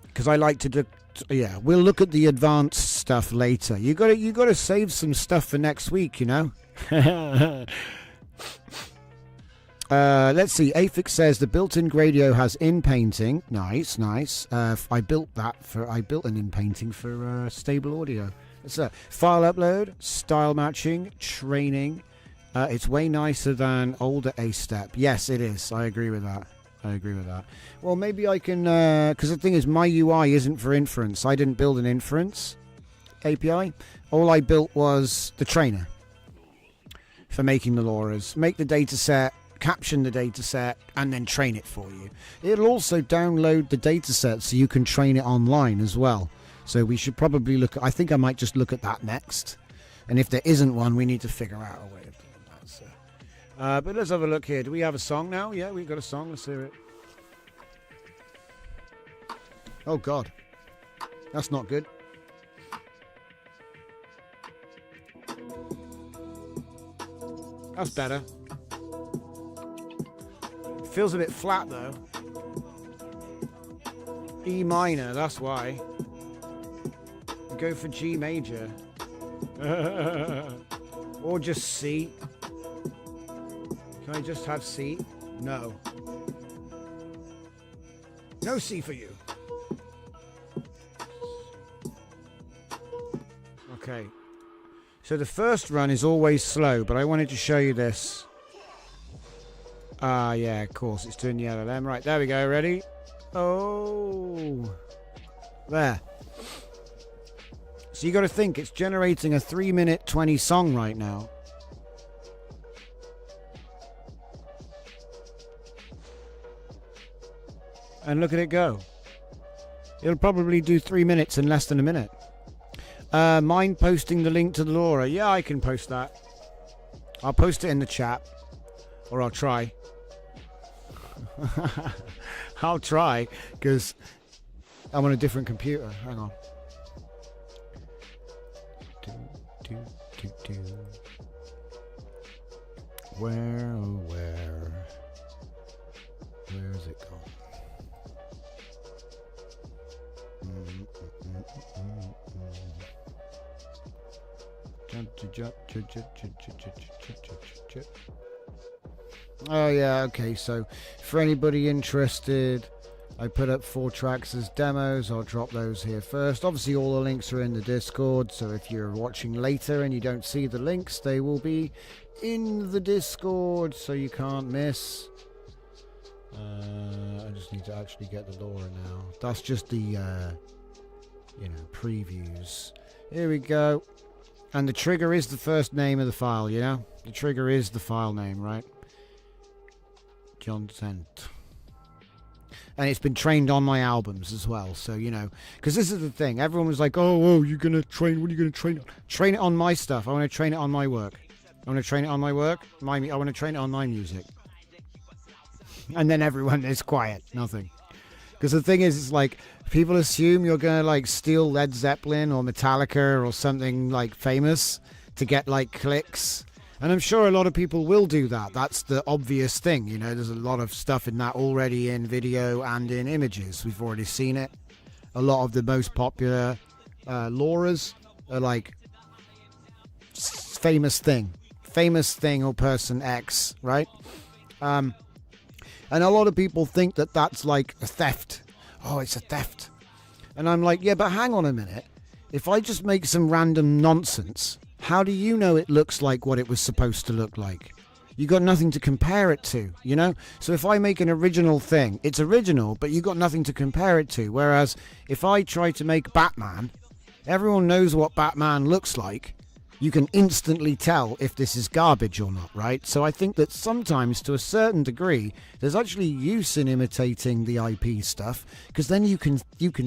Because I like to do. Yeah, we'll look at the advanced stuff later. You got to save some stuff for next week. You know. Let's see. Afix says the built-in Gradio has in-painting. Nice. I built an in-painting for stable audio. It's a file upload, style matching, training. It's way nicer than older A-Step. Yes, it is. I agree with that. Well, maybe I can, because the thing is, my UI isn't for inference. I didn't build an inference API. All I built was the trainer for making the Loras. Make the data set, caption the data set, and then train it for you. It'll also download the data set so you can train it online as well. So we should probably look at, I think I might just look at that next. And if there isn't one, we need to figure out a way of doing that. So. But let's have a look here. Do we have a song now? Yeah, we've got a song. Let's hear it. Oh, God. That's not good. That's better. Feels a bit flat though. E minor, that's why. Go for G major. Or just C. Can I just have C? No. No C for you. Okay. So the first run is always slow, but I wanted to show you this. Yeah, of course, it's turned yellow then. Right, there we go, ready? Oh. There. So you got to think, it's generating a 3-minute 20 song right now. And look at it go. It'll probably do 3 minutes in less than a minute. Mind posting the link to the Lora? Yeah, I can post that. I'll post it in the chat. Or I'll try. I'll try, because I'm on a different computer. Hang on. Where's it gone? Oh yeah, okay, so for anybody interested, I put up 4 tracks as demos. I'll drop those here first. Obviously all the links are in the Discord, so if you're watching later and you don't see the links, they will be in the Discord, so you can't miss. I just need to actually get the Lora now. That's just the previews. Here we go. And the trigger is the first name of the file, you know? The trigger is the file name, right? John Sent. And it's been trained on my albums as well, so, you know. Because this is the thing. Everyone was like, oh, you're going to train, what are you going to train on? Train it on my stuff. I want to train it on my work. I want to train it on my work. I want to train it on my music. And then everyone is quiet. Nothing. Because the thing is, it's like, people assume you're going to, like, steal Led Zeppelin or Metallica or something, like, famous to get, like, clicks. And I'm sure a lot of people will do that. That's the obvious thing, you know. There's a lot of stuff in that already in video and in images. We've already seen it. A lot of the most popular Loras are, like, famous thing or person X, right? And a lot of people think that that's like a theft. Oh, it's a theft. And I'm like, yeah, but hang on a minute. If I just make some random nonsense, how do you know it looks like what it was supposed to look like? You got nothing to compare it to, you know? So if I make an original thing, it's original, but you got nothing to compare it to. Whereas if I try to make Batman, everyone knows what Batman looks like. You can instantly tell if this is garbage or not, right? So I think that sometimes, to a certain degree, there's actually use in imitating the IP stuff, because then you can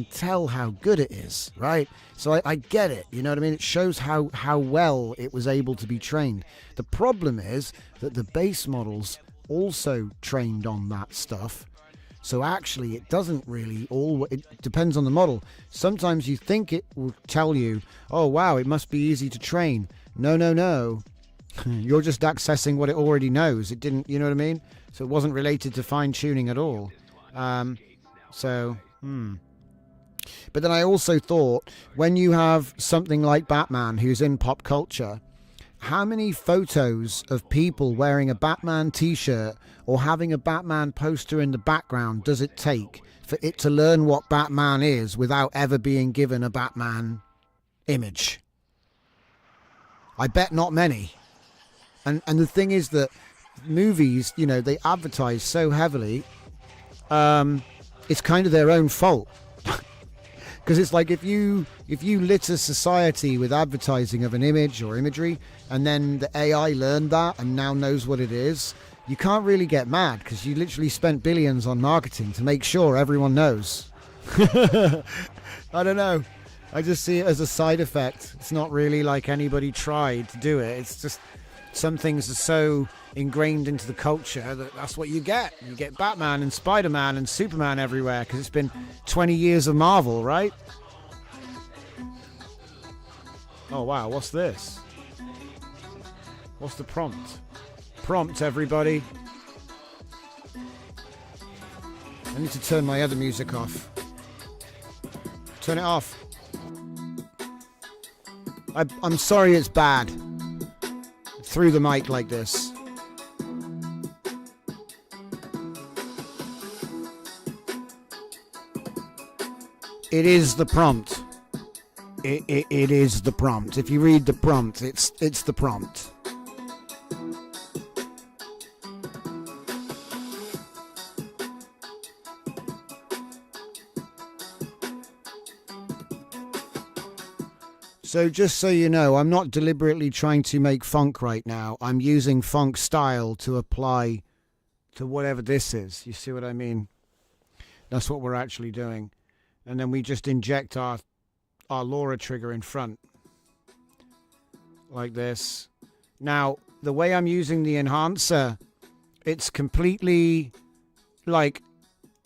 tell how good it is, right? So I get it, you know what I mean? It shows how well it was able to be trained. The problem is that the base models also trained on that stuff. So actually, it doesn't really it depends on the model. Sometimes you think it will tell you, oh, wow, it must be easy to train. No. You're just accessing what it already knows. It didn't, you know what I mean? So it wasn't related to fine-tuning at all. But then I also thought, when you have something like Batman who's in pop culture, how many photos of people wearing a Batman t-shirt or having a Batman poster in the background does it take for it to learn what Batman is without ever being given a Batman image? I bet not many. And the thing is that movies, you know, they advertise so heavily, it's kind of their own fault. Because it's like if you litter society with advertising of an image or imagery, and then the AI learned that and now knows what it is, you can't really get mad, because you literally spent billions on marketing to make sure everyone knows. I don't know. I just see it as a side effect. It's not really like anybody tried to do it. It's just some things are so ingrained into the culture that's what you get. You get Batman and Spider-Man and Superman everywhere because it's been 20 years of Marvel, right? Oh, wow. What's this? What's the prompt? Prompt, everybody. I need to turn my other music off. Turn it off. I'm sorry it's bad. Through the mic like this. It is the prompt. It is the prompt. If you read the prompt, it's the prompt. So just so you know, I'm not deliberately trying to make funk right now. I'm using funk style to apply to whatever this is. You see what I mean? That's what we're actually doing. And then we just inject our Lora trigger in front. Like this. Now, the way I'm using the enhancer, it's completely like...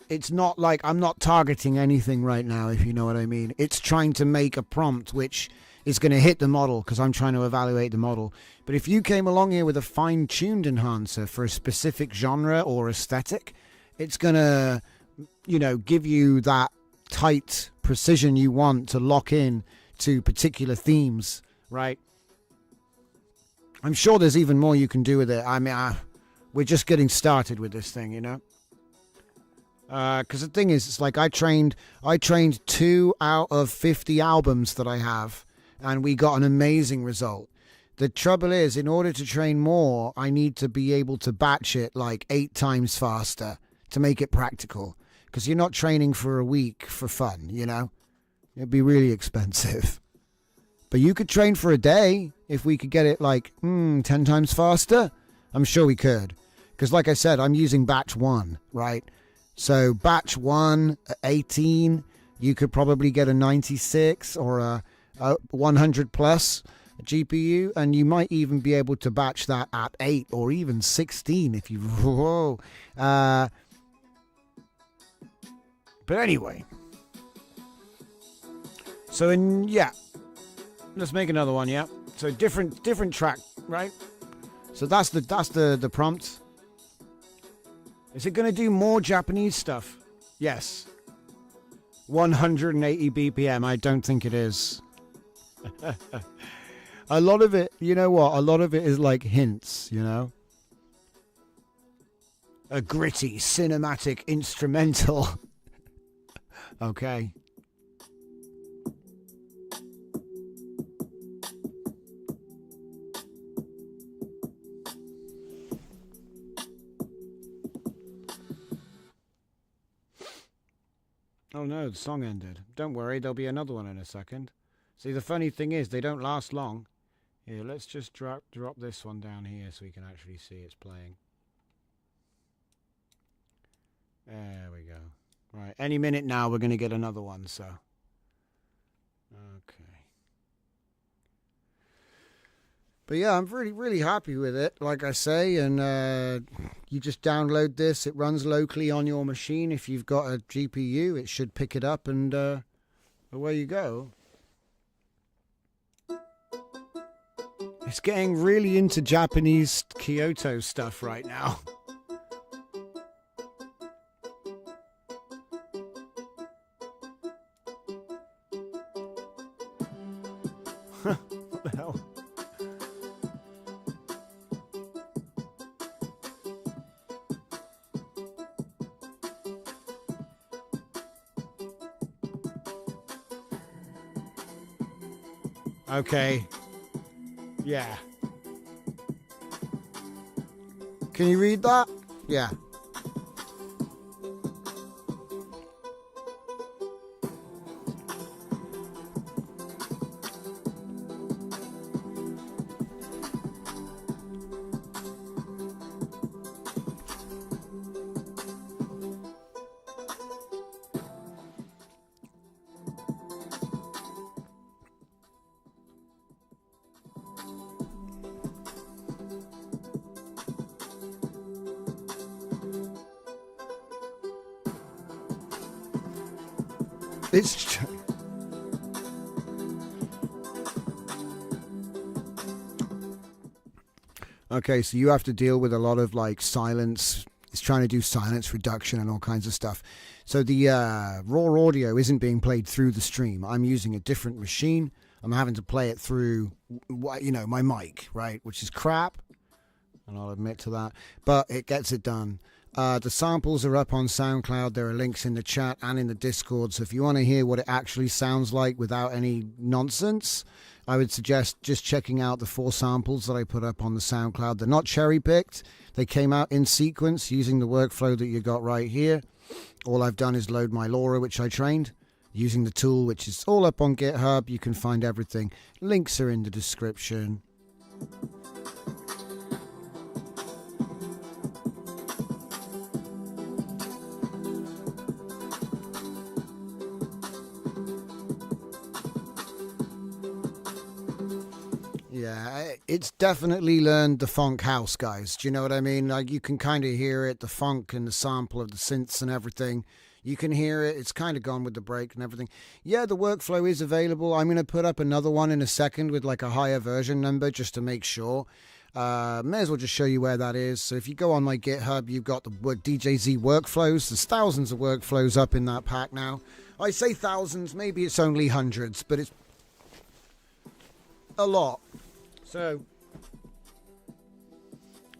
It's not like I'm not targeting anything right now, if you know what I mean. It's trying to make a prompt which is going to hit the model because I'm trying to evaluate the model. But if you came along here with a fine-tuned enhancer for a specific genre or aesthetic, it's going to, you know, give you that tight precision you want to lock in to particular themes, right? I'm sure there's even more you can do with it. I mean, we're just getting started with this thing, you know? Because the thing is, it's like I trained 2 out of 50 albums that I have, and we got an amazing result. The trouble is, in order to train more, I need to be able to batch it like 8 times faster to make it practical. Because you're not training for a week for fun, you know? It'd be really expensive. But you could train for a day if we could get it like 10 times faster. I'm sure we could. Because like I said, I'm using batch 1, right? So batch 1 at 18, you could probably get a 96 or a 100 plus GPU, and you might even be able to batch that at 8 or even 16 if you... Whoa. But anyway. So then, yeah. Let's make another one, yeah? So different track, right? So that's the prompt. Is it going to do more Japanese stuff? Yes. 180 BPM. I don't think it is. A lot of it, you know what? A lot of it is like hints, you know? A gritty, cinematic instrumental. Okay. Oh no, the song ended. Don't worry, there'll be another one in a second. See, the funny thing is, they don't last long. Here, let's just drop this one down here so we can actually see it's playing. There we go. Right, any minute now we're going to get another one, so. Okay. But yeah, I'm really, really happy with it, like I say, and you just download this. It runs locally on your machine. If you've got a GPU, it should pick it up, and away you go. It's getting really into Japanese Kyoto stuff right now. What the hell? Okay. Yeah. Can you read that? Yeah. It's okay, so you have to deal with a lot of like silence. It's trying to do silence reduction and all kinds of stuff. So the raw audio isn't being played through the stream. I'm using a different machine. I'm having to play it through, you know, my mic, right, which is crap, and I'll admit to that. But it gets it done. The samples are up on SoundCloud. There are links in the chat and in the Discord. So if you want to hear what it actually sounds like without any nonsense, I would suggest just checking out the 4 samples that I put up on the SoundCloud. They're not cherry-picked. They came out in sequence using the workflow that you got right here. All I've done is load my Lora, which I trained, using the tool, which is all up on GitHub. You can find everything. Links are in the description. Yeah, it's definitely learned the funk house, guys. Do you know what I mean? Like, you can kind of hear it, the funk and the sample of the synths and everything. You can hear it. It's kind of gone with the break and everything. Yeah, the workflow is available. I'm going to put up another one in a second with like a higher version number just to make sure. May as well just show you where that is. So if you go on my GitHub, you've got the DJZ workflows. There's thousands of workflows up in that pack now. I say thousands, maybe it's only hundreds, but it's a lot. So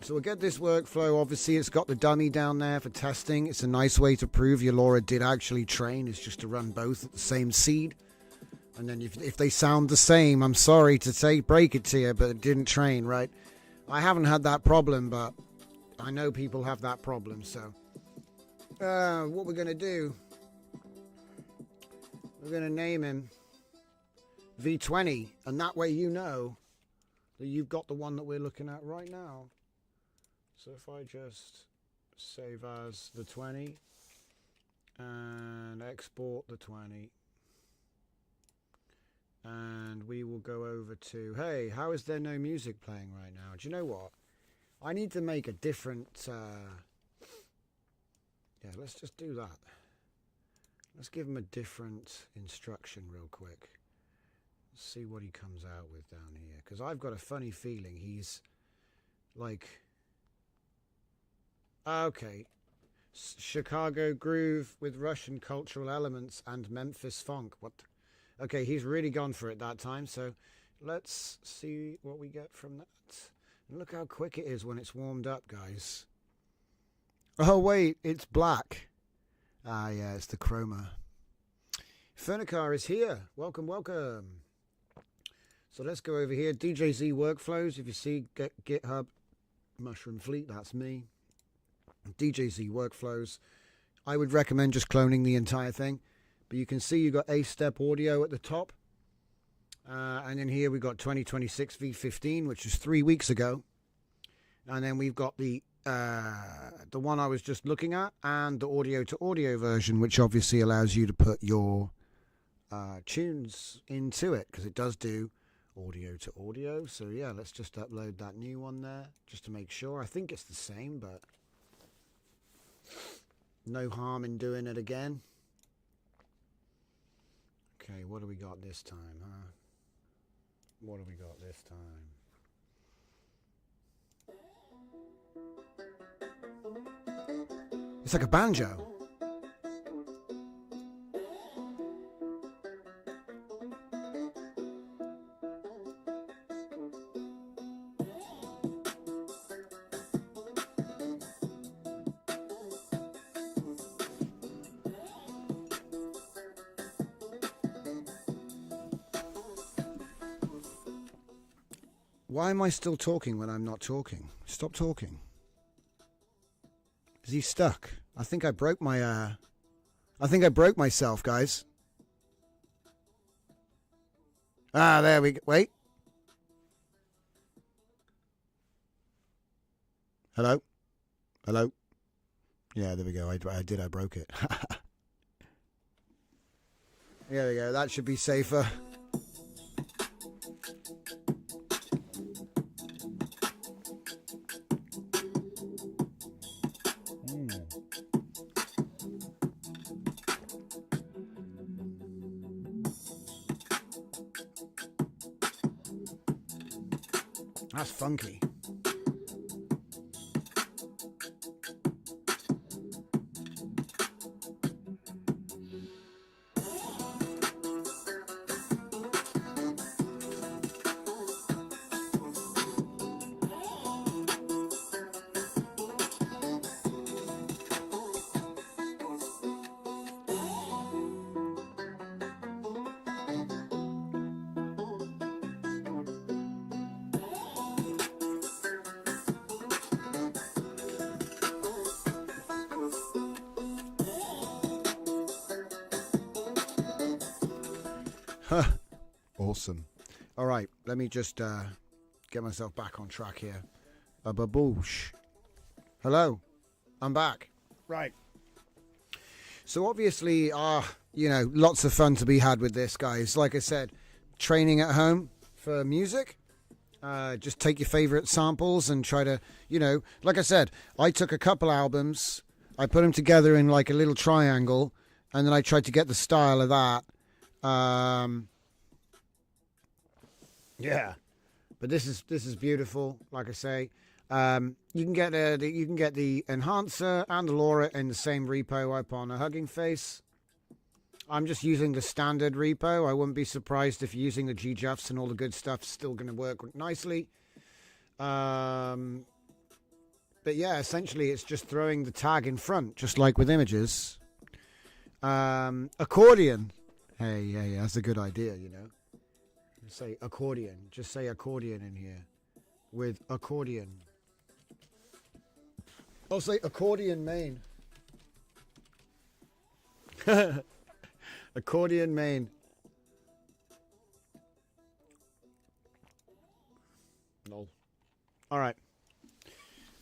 we'll get this workflow. Obviously, it's got the dummy down there for testing. It's a nice way to prove your Lora did actually train. It's just to run both at the same seed. And then if they sound the same, I'm sorry to break it to you, but it didn't train, right? I haven't had that problem, but I know people have that problem. So what we're going to do, we're going to name him V20. And that way you know that you've got the one that we're looking at right now. So if I just save as the 20 and export the 20, and we will go over to, hey, how is there no music playing right now? Do you know what? I need to make a different, yeah, let's just do that. Let's give him a different instruction real quick. See what he comes out with down here, because I've got a funny feeling he's like, okay, Chicago groove with Russian cultural elements and Memphis funk. What? Okay, he's really gone for it that time. So let's see what we get from that. And look how quick it is when it's warmed up, guys. Oh, wait, it's black. Ah, yeah, it's the chroma. Furnicar is here. Welcome, welcome. So let's go over here. DJZ Workflows. If you see GitHub, Mushroom Fleet, that's me. DJZ Workflows. I would recommend just cloning the entire thing. But you can see you've got A-Step Audio at the top. And then here we've got 2026 V15, which is 3 weeks ago. And then we've got the one I was just looking at, and the audio-to-audio version, which obviously allows you to put your tunes into it, because it does do audio-to-audio. So yeah, let's just upload that new one there, just to make sure. I think it's the same, but no harm in doing it again. Okay, what do we got this time, huh? What do we got this time? It's like a banjo. Why am I still talking when I'm not talking? Stop talking. Is he stuck? I think I broke my I think I broke myself, guys. Ah, there we go. Wait. Hello? Hello? Yeah, there we go. I broke it. There we go. That should be safer. That's funky. Awesome. All right, let me just get myself back on track here. A baboosh. Hello, I'm back. Right. So obviously, you know, lots of fun to be had with this, guys. Like I said, training at home for music. Just take your favorite samples and try to, you know, like I said, I took a couple albums, I put them together in like a little triangle, and then I tried to get the style of that. Yeah, but this is beautiful. Like I say, you can get the enhancer and the Lora in the same repo up on a Hugging Face. I'm just using the standard repo. I wouldn't be surprised if using the G-Juffs and all the good stuff's still going to work nicely. But yeah, essentially it's just throwing the tag in front, just like with images. Accordion. Hey, that's a good idea, you know. Say accordion. Just say accordion in here. With accordion. I'll say accordion main. Accordion main. No. All right.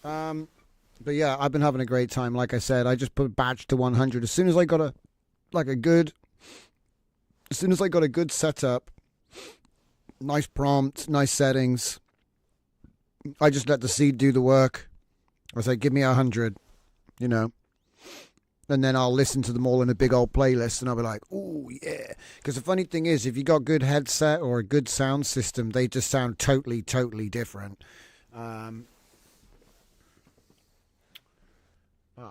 But yeah, I've been having a great time. Like I said, I just put badge to 100 as soon as I got a good setup, nice prompt, nice settings. I just let the seed do the work. I say, give me 100, you know. And then I'll listen to them all in a big old playlist, and I'll be like, "Ooh, yeah." Because the funny thing is, if you got good headset or a good sound system, they just sound totally, totally different. Oh,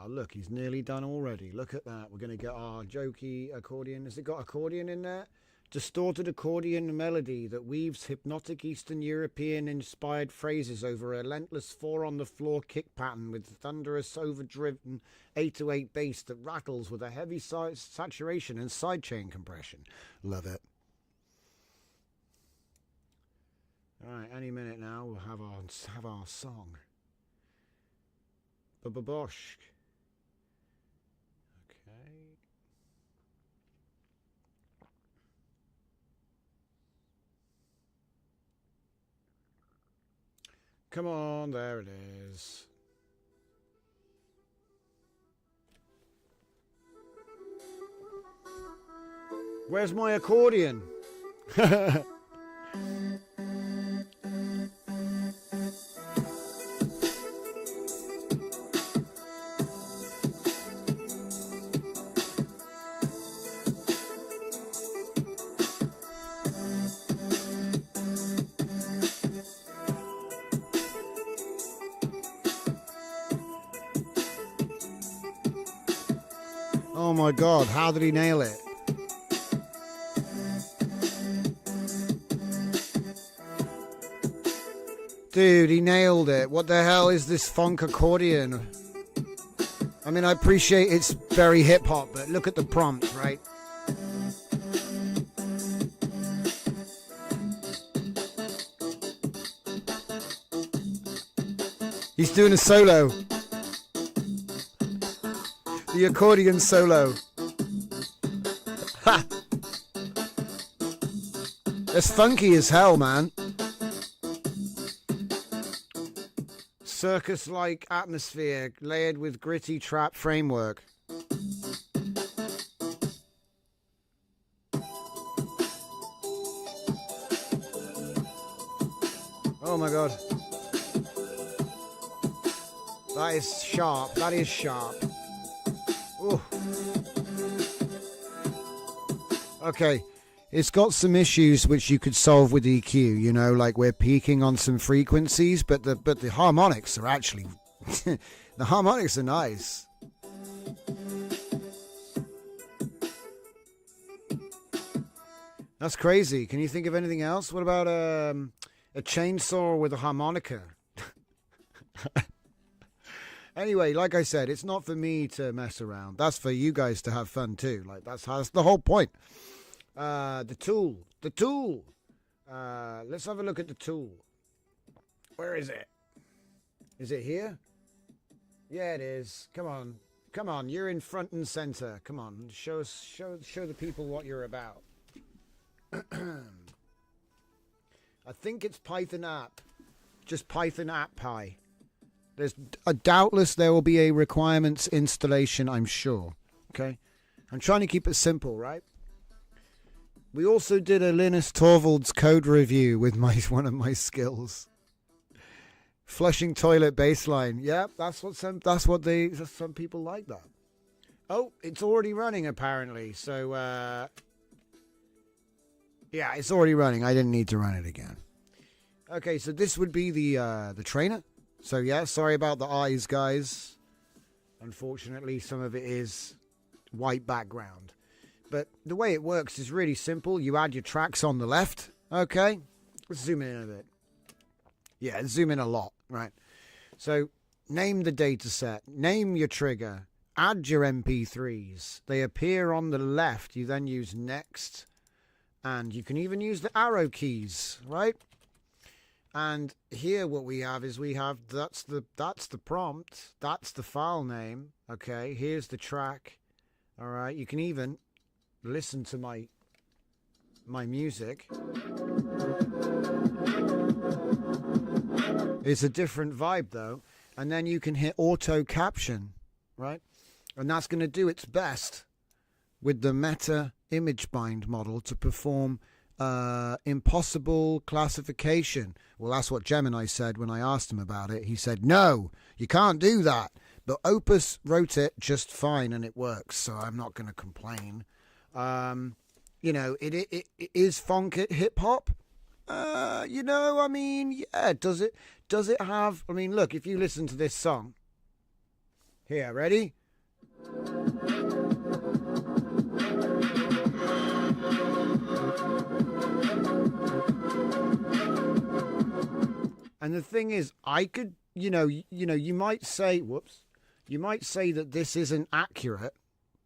look, he's nearly done already. Look at that. We're going to get our jokey accordion. Has it got accordion in there? Distorted accordion melody that weaves hypnotic Eastern European inspired phrases over a relentless 4-on-the-floor kick pattern with thunderous overdriven 808 bass that rattles with a heavy saturation and sidechain compression. Love it. Alright, any minute now we'll have our song. Bosh. Okay. Come on, there it is. Where's my accordion? Oh my God, how did he nail it? Dude, he nailed it. What the hell is this funk accordion? I mean, I appreciate it's very hip hop, but look at the prompt, right? He's doing a solo. The accordion solo. Ha! That's funky as hell, man. Circus-like atmosphere layered with gritty trap framework. Oh my God. That is sharp. That is sharp. Ooh. Okay, it's got some issues which you could solve with EQ, you know, like we're peaking on some frequencies, but the harmonics are actually the harmonics are nice. That's crazy. Can you think of anything else? What about a chainsaw with a harmonica? Anyway, like I said, it's not for me to mess around. That's for you guys to have fun too. Like that's the whole point. The tool. Let's have a look at the tool. Where is it? Is it here? Yeah, it is. Come on. You're in front and center. Come on, show the people what you're about. I think it's Python app. Just Python app Pi. There's doubtless there will be a requirements installation, I'm sure. Okay? I'm trying to keep it simple, right? We also did a Linus Torvalds code review with one of my skills. Flushing toilet baseline. Yeah, that's what some people like that. Oh, it's already running apparently. So yeah, it's already running. I didn't need to run it again. Okay, so this would be the trainer. So yeah, sorry about the eyes, guys. Unfortunately, some of it is white background. But the way it works is really simple. You add your tracks on the left. Okay, let's zoom in a bit. Yeah, zoom in a lot, right? So name the data set, name your trigger, add your MP3s. They appear on the left. You then use next, and you can even use the arrow keys, right? And here what we have is that's the prompt, that's the file name. Okay, here's the track. All right, you can even listen to my music. It's a different vibe though. And then you can hit auto caption, right? And that's going to do its best with the meta image bind model to perform impossible classification. Well, that's what Gemini said when I asked him about it. He said, no, you can't do that. But Opus wrote it just fine and it works, so I'm not going to complain. You know, it is funk hip hop. You know, I mean, yeah, does it have, I mean, look, if you listen to this song. Here, ready? the thing is, I could, you might say, you might say that this isn't accurate,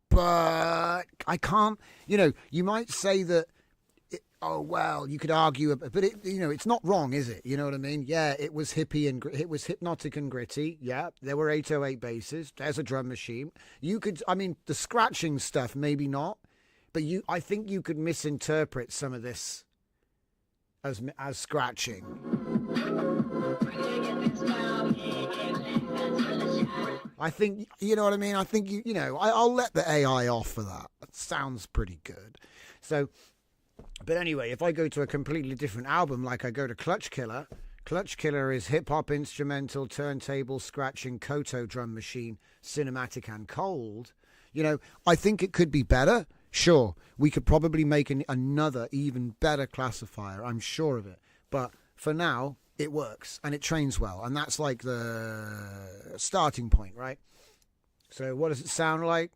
but I can't, you might say that, oh, well, you could argue, but it's not wrong, is it? You know what I mean? Yeah, it was it was hypnotic and gritty. Yeah, there were 808 basses. There's a drum machine. You could, the scratching stuff, maybe not, but I think you could misinterpret some of this as scratching. I think, you know what I mean? I think, I'll let the AI off for that. That sounds pretty good. So, but anyway, if I go to a completely different album, like I go to Clutch Killer is hip-hop, instrumental, turntable, scratching, koto drum machine, cinematic and cold. I think it could be better. Sure, we could probably make another even better classifier. I'm sure of it. But for now, it works and it trains well. And that's like the starting point, right? So what does it sound like?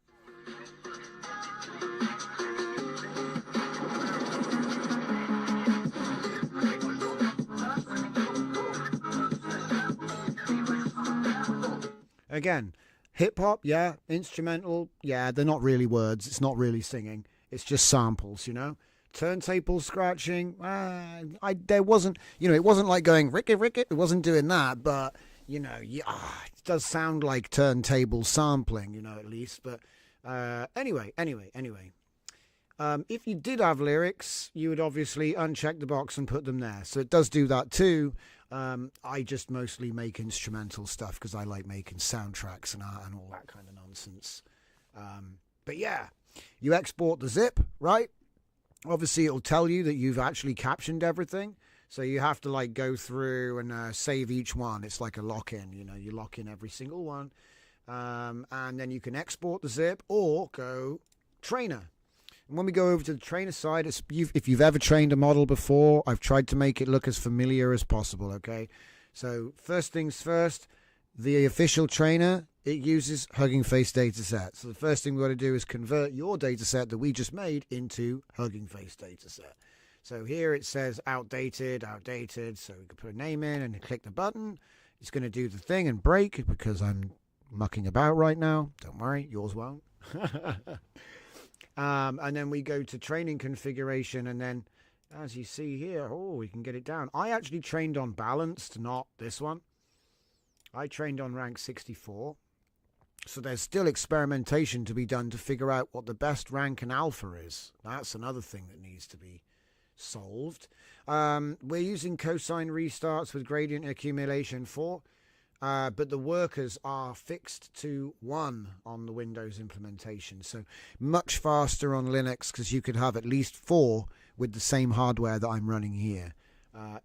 Again, hip-hop, yeah. Instrumental, yeah. They're not really words. It's not really singing. It's just samples, Turntable scratching, there wasn't, it wasn't like going, Ricky, Ricky. It wasn't doing that, but, it does sound like turntable sampling, at least. But anyway. If you did have lyrics, you would obviously uncheck the box and put them there. So it does do that too. I just mostly make instrumental stuff because I like making soundtracks and art and all that kind of nonsense. But yeah, you export the zip, right? Obviously, it'll tell you that you've actually captioned everything. So you have to go through and save each one. It's like a lock-in, you lock in every single one. And then you can export the zip or go trainer. And when we go over to the trainer side, if you've ever trained a model before, I've tried to make it look as familiar as possible, okay? So first things first, the official trainer, it uses Hugging Face dataset. So the first thing we got to do is convert your dataset that we just made into Hugging Face dataset. So here it says outdated. So we can put a name in and click the button. It's going to do the thing and break because I'm mucking about right now. Don't worry, yours won't. And then we go to training configuration, and then as you see here, we can get it down. I actually trained on balanced, not this one. I trained on rank 64. So there's still experimentation to be done to figure out what the best rank in alpha is. That's another thing that needs to be solved. We're using cosine restarts with gradient accumulation 4. But the workers are fixed to 1 on the Windows implementation. So much faster on Linux because you could have at least 4 with the same hardware that I'm running here,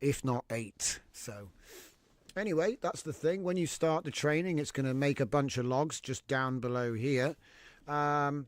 if not 8. So anyway, that's the thing. When you start the training, it's going to make a bunch of logs just down below here. The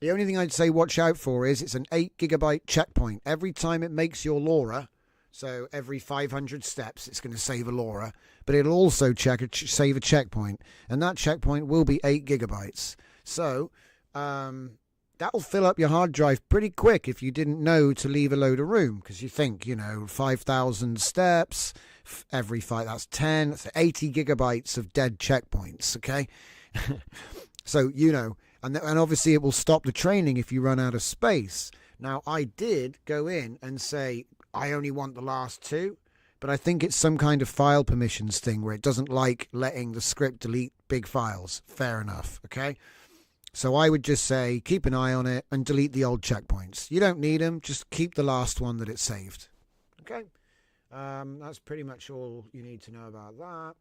only thing I'd say watch out for is it's an 8 gigabyte checkpoint. Every time it makes your Lora, so every 500 steps, it's going to save a Lora, but it'll also save a checkpoint, and that checkpoint will be 8 gigabytes. So that'll fill up your hard drive pretty quick if you didn't know to leave a load of room, because you think, 5,000 steps, every 5, that's 10, that's 80 gigabytes of dead checkpoints, okay? So, and obviously it will stop the training if you run out of space. Now, I did go in and say, I only want the last 2, but I think it's some kind of file permissions thing where it doesn't like letting the script delete big files. Fair enough, okay? So I would just say, keep an eye on it and delete the old checkpoints. You don't need them, just keep the last one that it saved. Okay? That's pretty much all you need to know about that.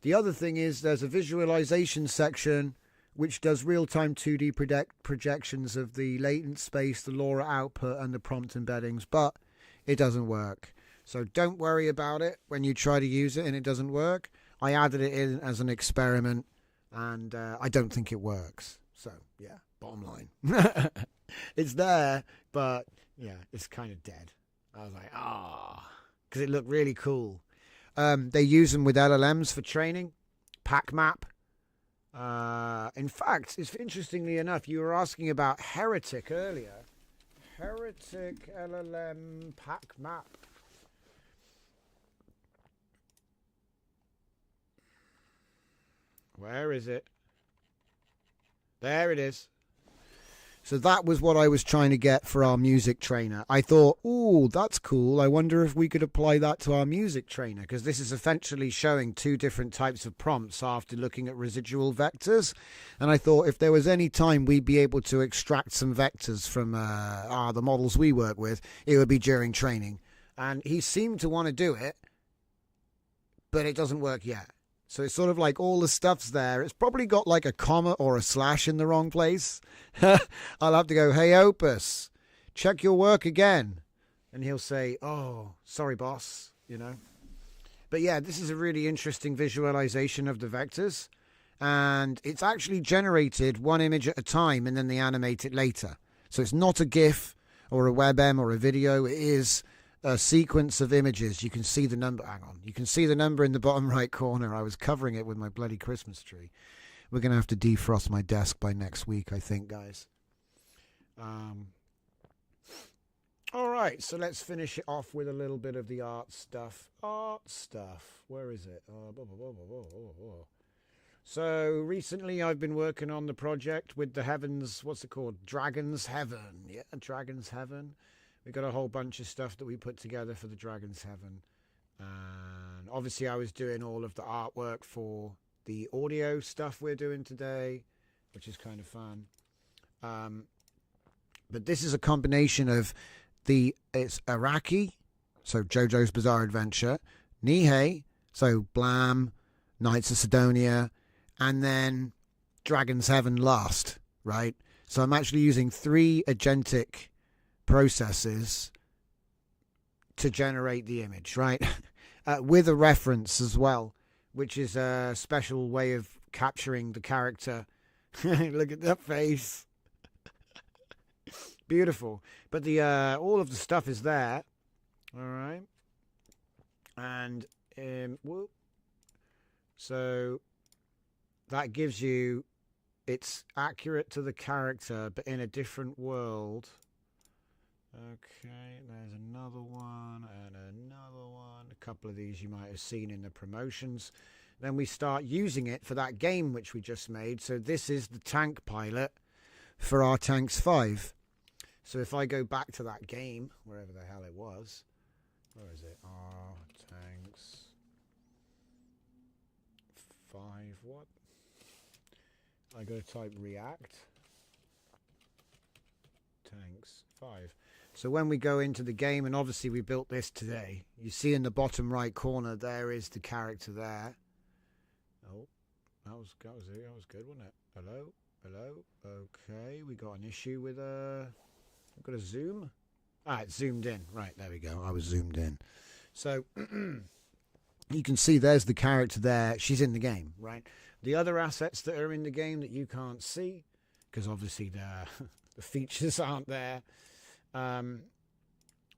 The other thing is there's a visualization section which does real-time 2D projections of the latent space, the Lora output, and the prompt embeddings, but it doesn't work. So don't worry about it when you try to use it and it doesn't work. I added it in as an experiment, and I don't think it works. So, yeah, bottom line. It's there, but, yeah, it's kind of dead. I was like, because it looked really cool. They use them with LLMs for training, PackMap. In fact, it's interestingly enough, you were asking about Heretic earlier. Heretic LLM PackMap. Where is it? There it is. So that was what I was trying to get for our music trainer. I thought, ooh, that's cool. I wonder if we could apply that to our music trainer, because this is essentially showing two different types of prompts after looking at residual vectors. And I thought if there was any time we'd be able to extract some vectors from the models we work with, it would be during training. And he seemed to want to do it, but it doesn't work yet. So it's sort of like all the stuff's there. It's probably got like a comma or a slash in the wrong place. I'll have to go, hey, Opus, check your work again. And he'll say, oh, sorry, boss, you know. But yeah, this is a really interesting visualization of the vectors. And it's actually generated one image at a time, and then they animate it later. So it's not a GIF or a WebM or a video. It is a sequence of images. You can see the number. Hang on. You can see the number in the bottom right corner. I was covering it with my bloody Christmas tree. We're going to have to defrost my desk by next week, I think, guys. All right, so let's finish it off with a little bit of the art stuff. Where is it? So recently I've been working on the project with the Heavens. What's it called? Dragon's Heaven. Yeah, Dragon's Heaven. We got a whole bunch of stuff that we put together for the Dragon's Heaven. And obviously I was doing all of the artwork for the audio stuff we're doing today, which is kind of fun. But this is a combination of it's Araki, so JoJo's Bizarre Adventure, Nihei, so Blam, Knights of Sidonia, and then Dragon's Heaven last, right? So I'm actually using 3 agentic processes to generate the image, right? With a reference as well, which is a special way of capturing the character. Look at that face. Beautiful. But the all of the stuff is there. All right. And whoop. So that gives you, it's accurate to the character, but in a different world. Okay, there's another one and another one. A couple of these you might have seen in the promotions. Then we start using it for that game which we just made. So this is the tank pilot for our Tanks 5. So if I go back to that game, wherever the hell it was, where is it? Tanks 5, what? I go type React. Tanks 5. So when we go into the game, and obviously we built this today, you see in the bottom right corner, there is the character there. Oh, that was good, wasn't it? Hello. Okay, we got an issue with I've got a zoom. It's zoomed in. Right, there we go. I was zoomed in. So you can see there's the character there. She's in the game, right? The other assets that are in the game that you can't see, because obviously the features aren't there.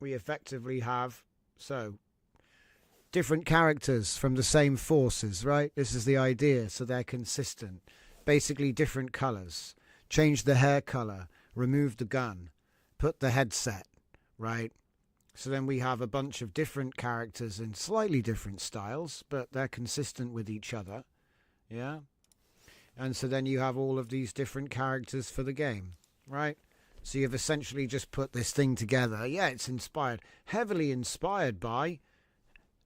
We effectively have, so, different characters from the same forces, right? This is the idea, so they're consistent. Basically different colors. Change the hair color, remove the gun, put the headset, right? So then we have a bunch of different characters in slightly different styles, but they're consistent with each other, yeah? And so then you have all of these different characters for the game, right? So you've essentially just put this thing together. Yeah, it's inspired, heavily inspired by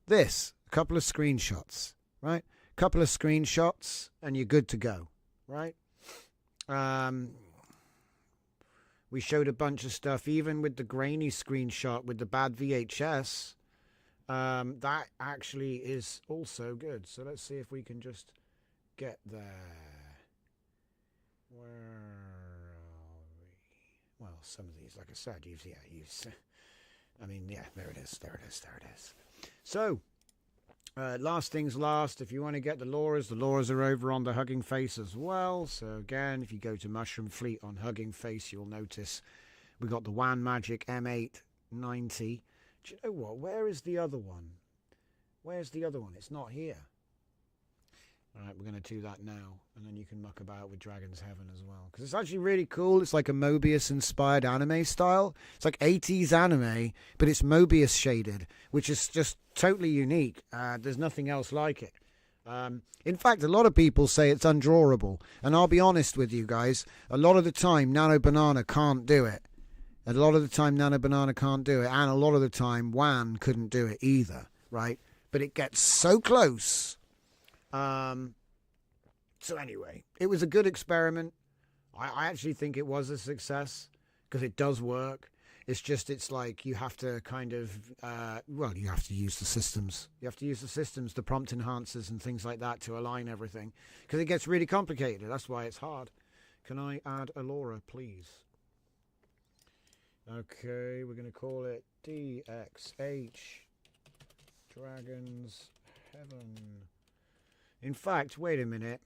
this. A couple of screenshots, right? A couple of screenshots and you're good to go, right? We showed a bunch of stuff, even with the grainy screenshot with the bad VHS. That actually is also good. So let's see if we can just get there. Where are we? Well, some of these, like I said, there it is. So, last things last, if you want to get the Loras are over on the Hugging Face as well. So again, if you go to Mushroom Fleet on Hugging Face, you'll notice we got the WAN Magic M890. Do you know what? Where is the other one? Where's the other one? It's not here. All right, we're going to do that now, and then you can muck about with Dragon's Heaven as well, because it's actually really cool. It's like a Mobius-inspired anime style. It's like 80s anime, but it's Mobius shaded, which is just totally unique. There's nothing else like it. In fact, a lot of people say it's undrawable, and I'll be honest with you guys, a lot of the time Nano Banana can't do it. A lot of the time Nano Banana can't do it, and a lot of the time WAN couldn't do it either, right? But it gets so close. So anyway, it was a good experiment. I actually think it was a success because it does work. It's like you have to kind of, you have to use the systems. You have to use the systems, the prompt enhancers and things like that to align everything because it gets really complicated. That's why it's hard. Can I add a Lora, please? Okay, we're going to call it DXH. Dragon's Heaven. In fact, wait a minute.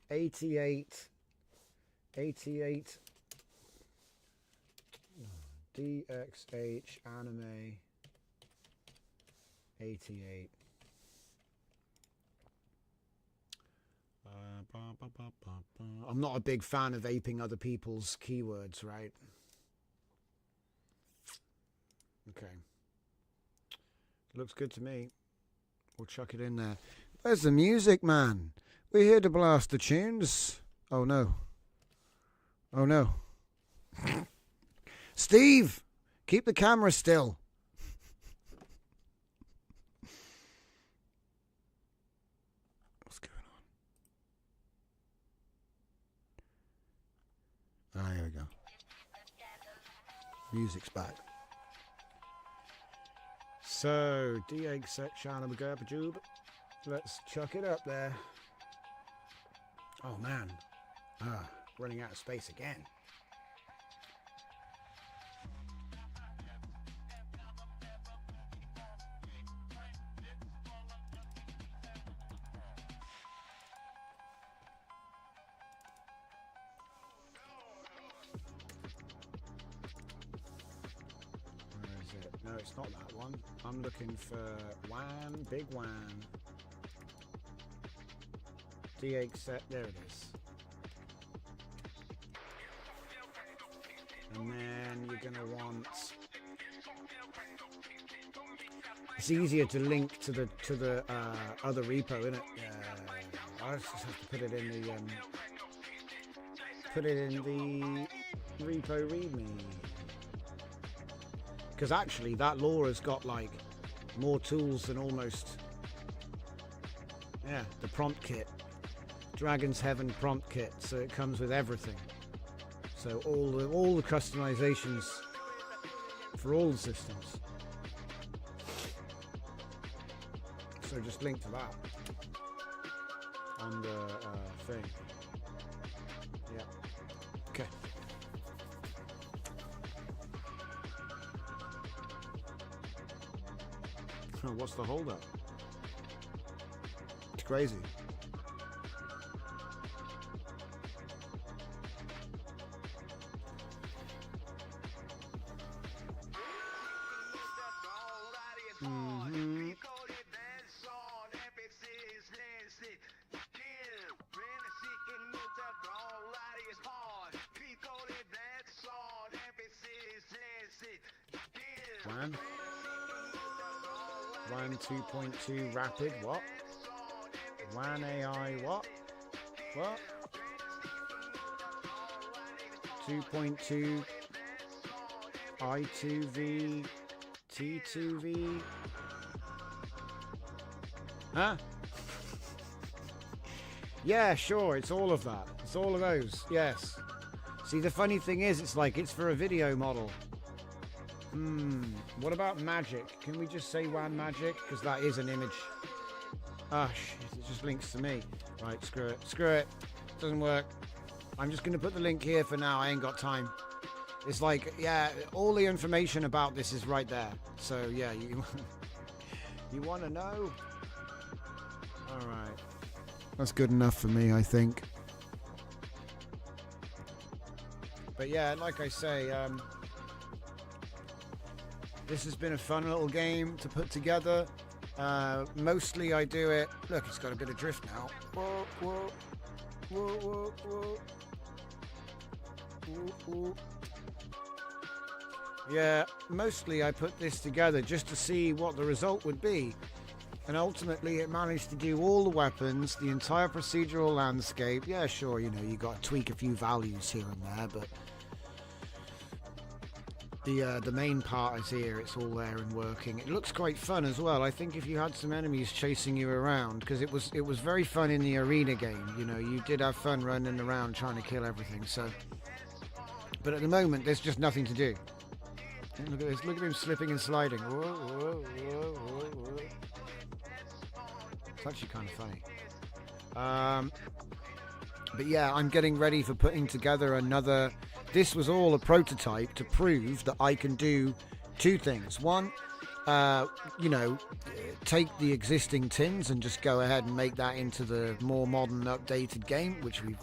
88. DXH Anime 88. I'm not a big fan of aping other people's keywords, right? Okay. Looks good to me. We'll chuck it in there. Where's the music, man? We're here to blast the tunes. Oh no. Oh no. Steve, keep the camera still. What's going on? Ah, here we go. Music's back. So, DX Channel Magapajube. Let's chuck it up there. Oh man. Running out of space again. No, it's not that one. I'm looking for WAN, big WAN. DX set, there it is. And then you're gonna want. It's easier to link to the other repo, isn't it? I just have to put it in the repo readme. Because actually that Lora's got like more tools than almost, the prompt kit. Dragon's Heaven prompt kit, so it comes with everything. So all the customizations for all the systems. So just link to that on the thing. Yeah. Okay. What's the holdup? It's crazy. WAN 2.2 rapid, what? WAN AI, what? What? 2.2 I2V T2V. Huh? Yeah, sure, it's all of that. It's all of those, yes. See, the funny thing is, it's like, it's for a video model. What about magic? Can we just say WAN magic? Because that is an image. Ah, shit, it just links to me. Right, screw it. Screw it. Doesn't work. I'm just going to put the link here for now. I ain't got time. It's like, yeah, all the information about this is right there. So, yeah, you want to know? All right. That's good enough for me, I think. But, yeah, like I say, this has been a fun little game to put together. Mostly I do it. Look, it's got a bit of drift now. Whoa, whoa, whoa, whoa, whoa. Whoa, whoa. Yeah, mostly I put this together just to see what the result would be. And ultimately it managed to do all the weapons, the entire procedural landscape. Yeah, sure, you know, you got to tweak a few values here and there, but the main part is here. It's all there and working. It looks quite fun as well. I think if you had some enemies chasing you around, because it was very fun in the arena game. You know, you did have fun running around trying to kill everything. So, but at the moment, there's just nothing to do. Look at this. Look at him slipping and sliding. Whoa, whoa, whoa, whoa, whoa. It's actually kind of funny. But yeah, I'm getting ready for putting together another. This was all a prototype to prove that I can do two things. One, you know, take the existing TINS and just go ahead and make that into the more modern, updated game, which we've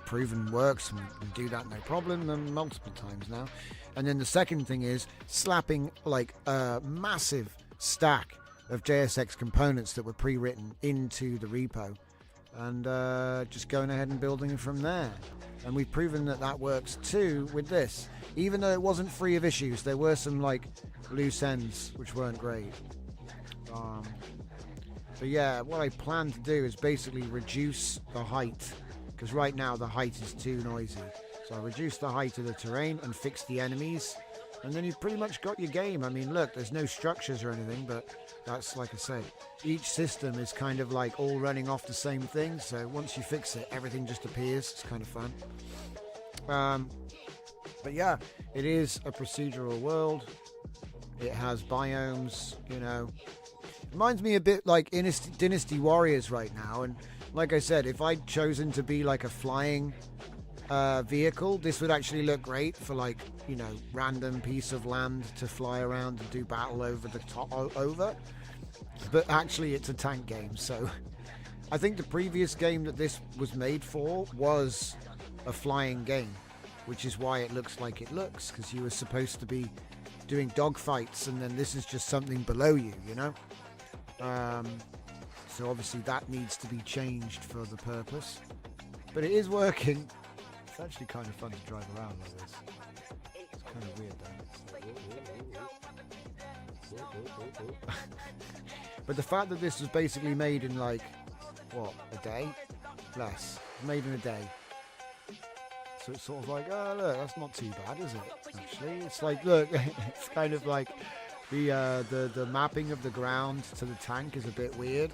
proven works, and we can do that no problem, and multiple times now. And then the second thing is slapping like a massive stack of JSX components that were pre-written into the repo, and just going ahead and building it from there. And we've proven that that works too with this. Even though it wasn't free of issues, there were some like loose ends which weren't great. But yeah, what I plan to do is basically reduce the height, because right now the height is too noisy. So I reduce the height of the terrain and fix the enemies, and then you've pretty much got your game. I mean, look, there's no structures or anything, but that's, like I say, each system is kind of like all running off the same thing. So once you fix it, everything just appears. It's kind of fun. But yeah, it is a procedural world. It has biomes, you know. Reminds me a bit like Dynasty Warriors right now. And like I said, if I'd chosen to be like a flying vehicle, this would actually look great for, like, you know, random piece of land to fly around and do battle over the top over. But actually it's a tank game, so I think the previous game that this was made for was a flying game, which is why it looks like it looks, because you were supposed to be doing dogfights, and then this is just something below you, you know. So obviously that needs to be changed for the purpose, but it is working. It's actually kind of fun to drive around like this. It's kind of weird though. But the fact that this was basically made in like, what, a day? Less. Made in a day. So it's sort of like, oh look, that's not too bad, is it? Actually, it's like, look, it's kind of like the mapping of the ground to the tank is a bit weird.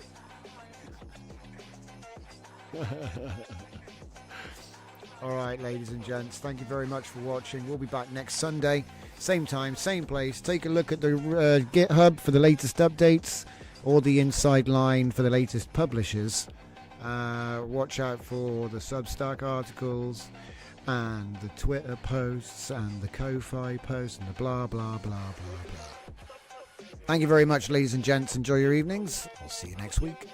Alright, ladies and gents, thank you very much for watching. We'll be back next Sunday, same time, same place. Take a look at the GitHub for the latest updates, or the inside line for the latest publishers. Watch out for the Substack articles, and the Twitter posts, and the Ko-Fi posts, and the blah blah blah blah blah. Thank you very much, ladies and gents. Enjoy your evenings. I'll see you next week.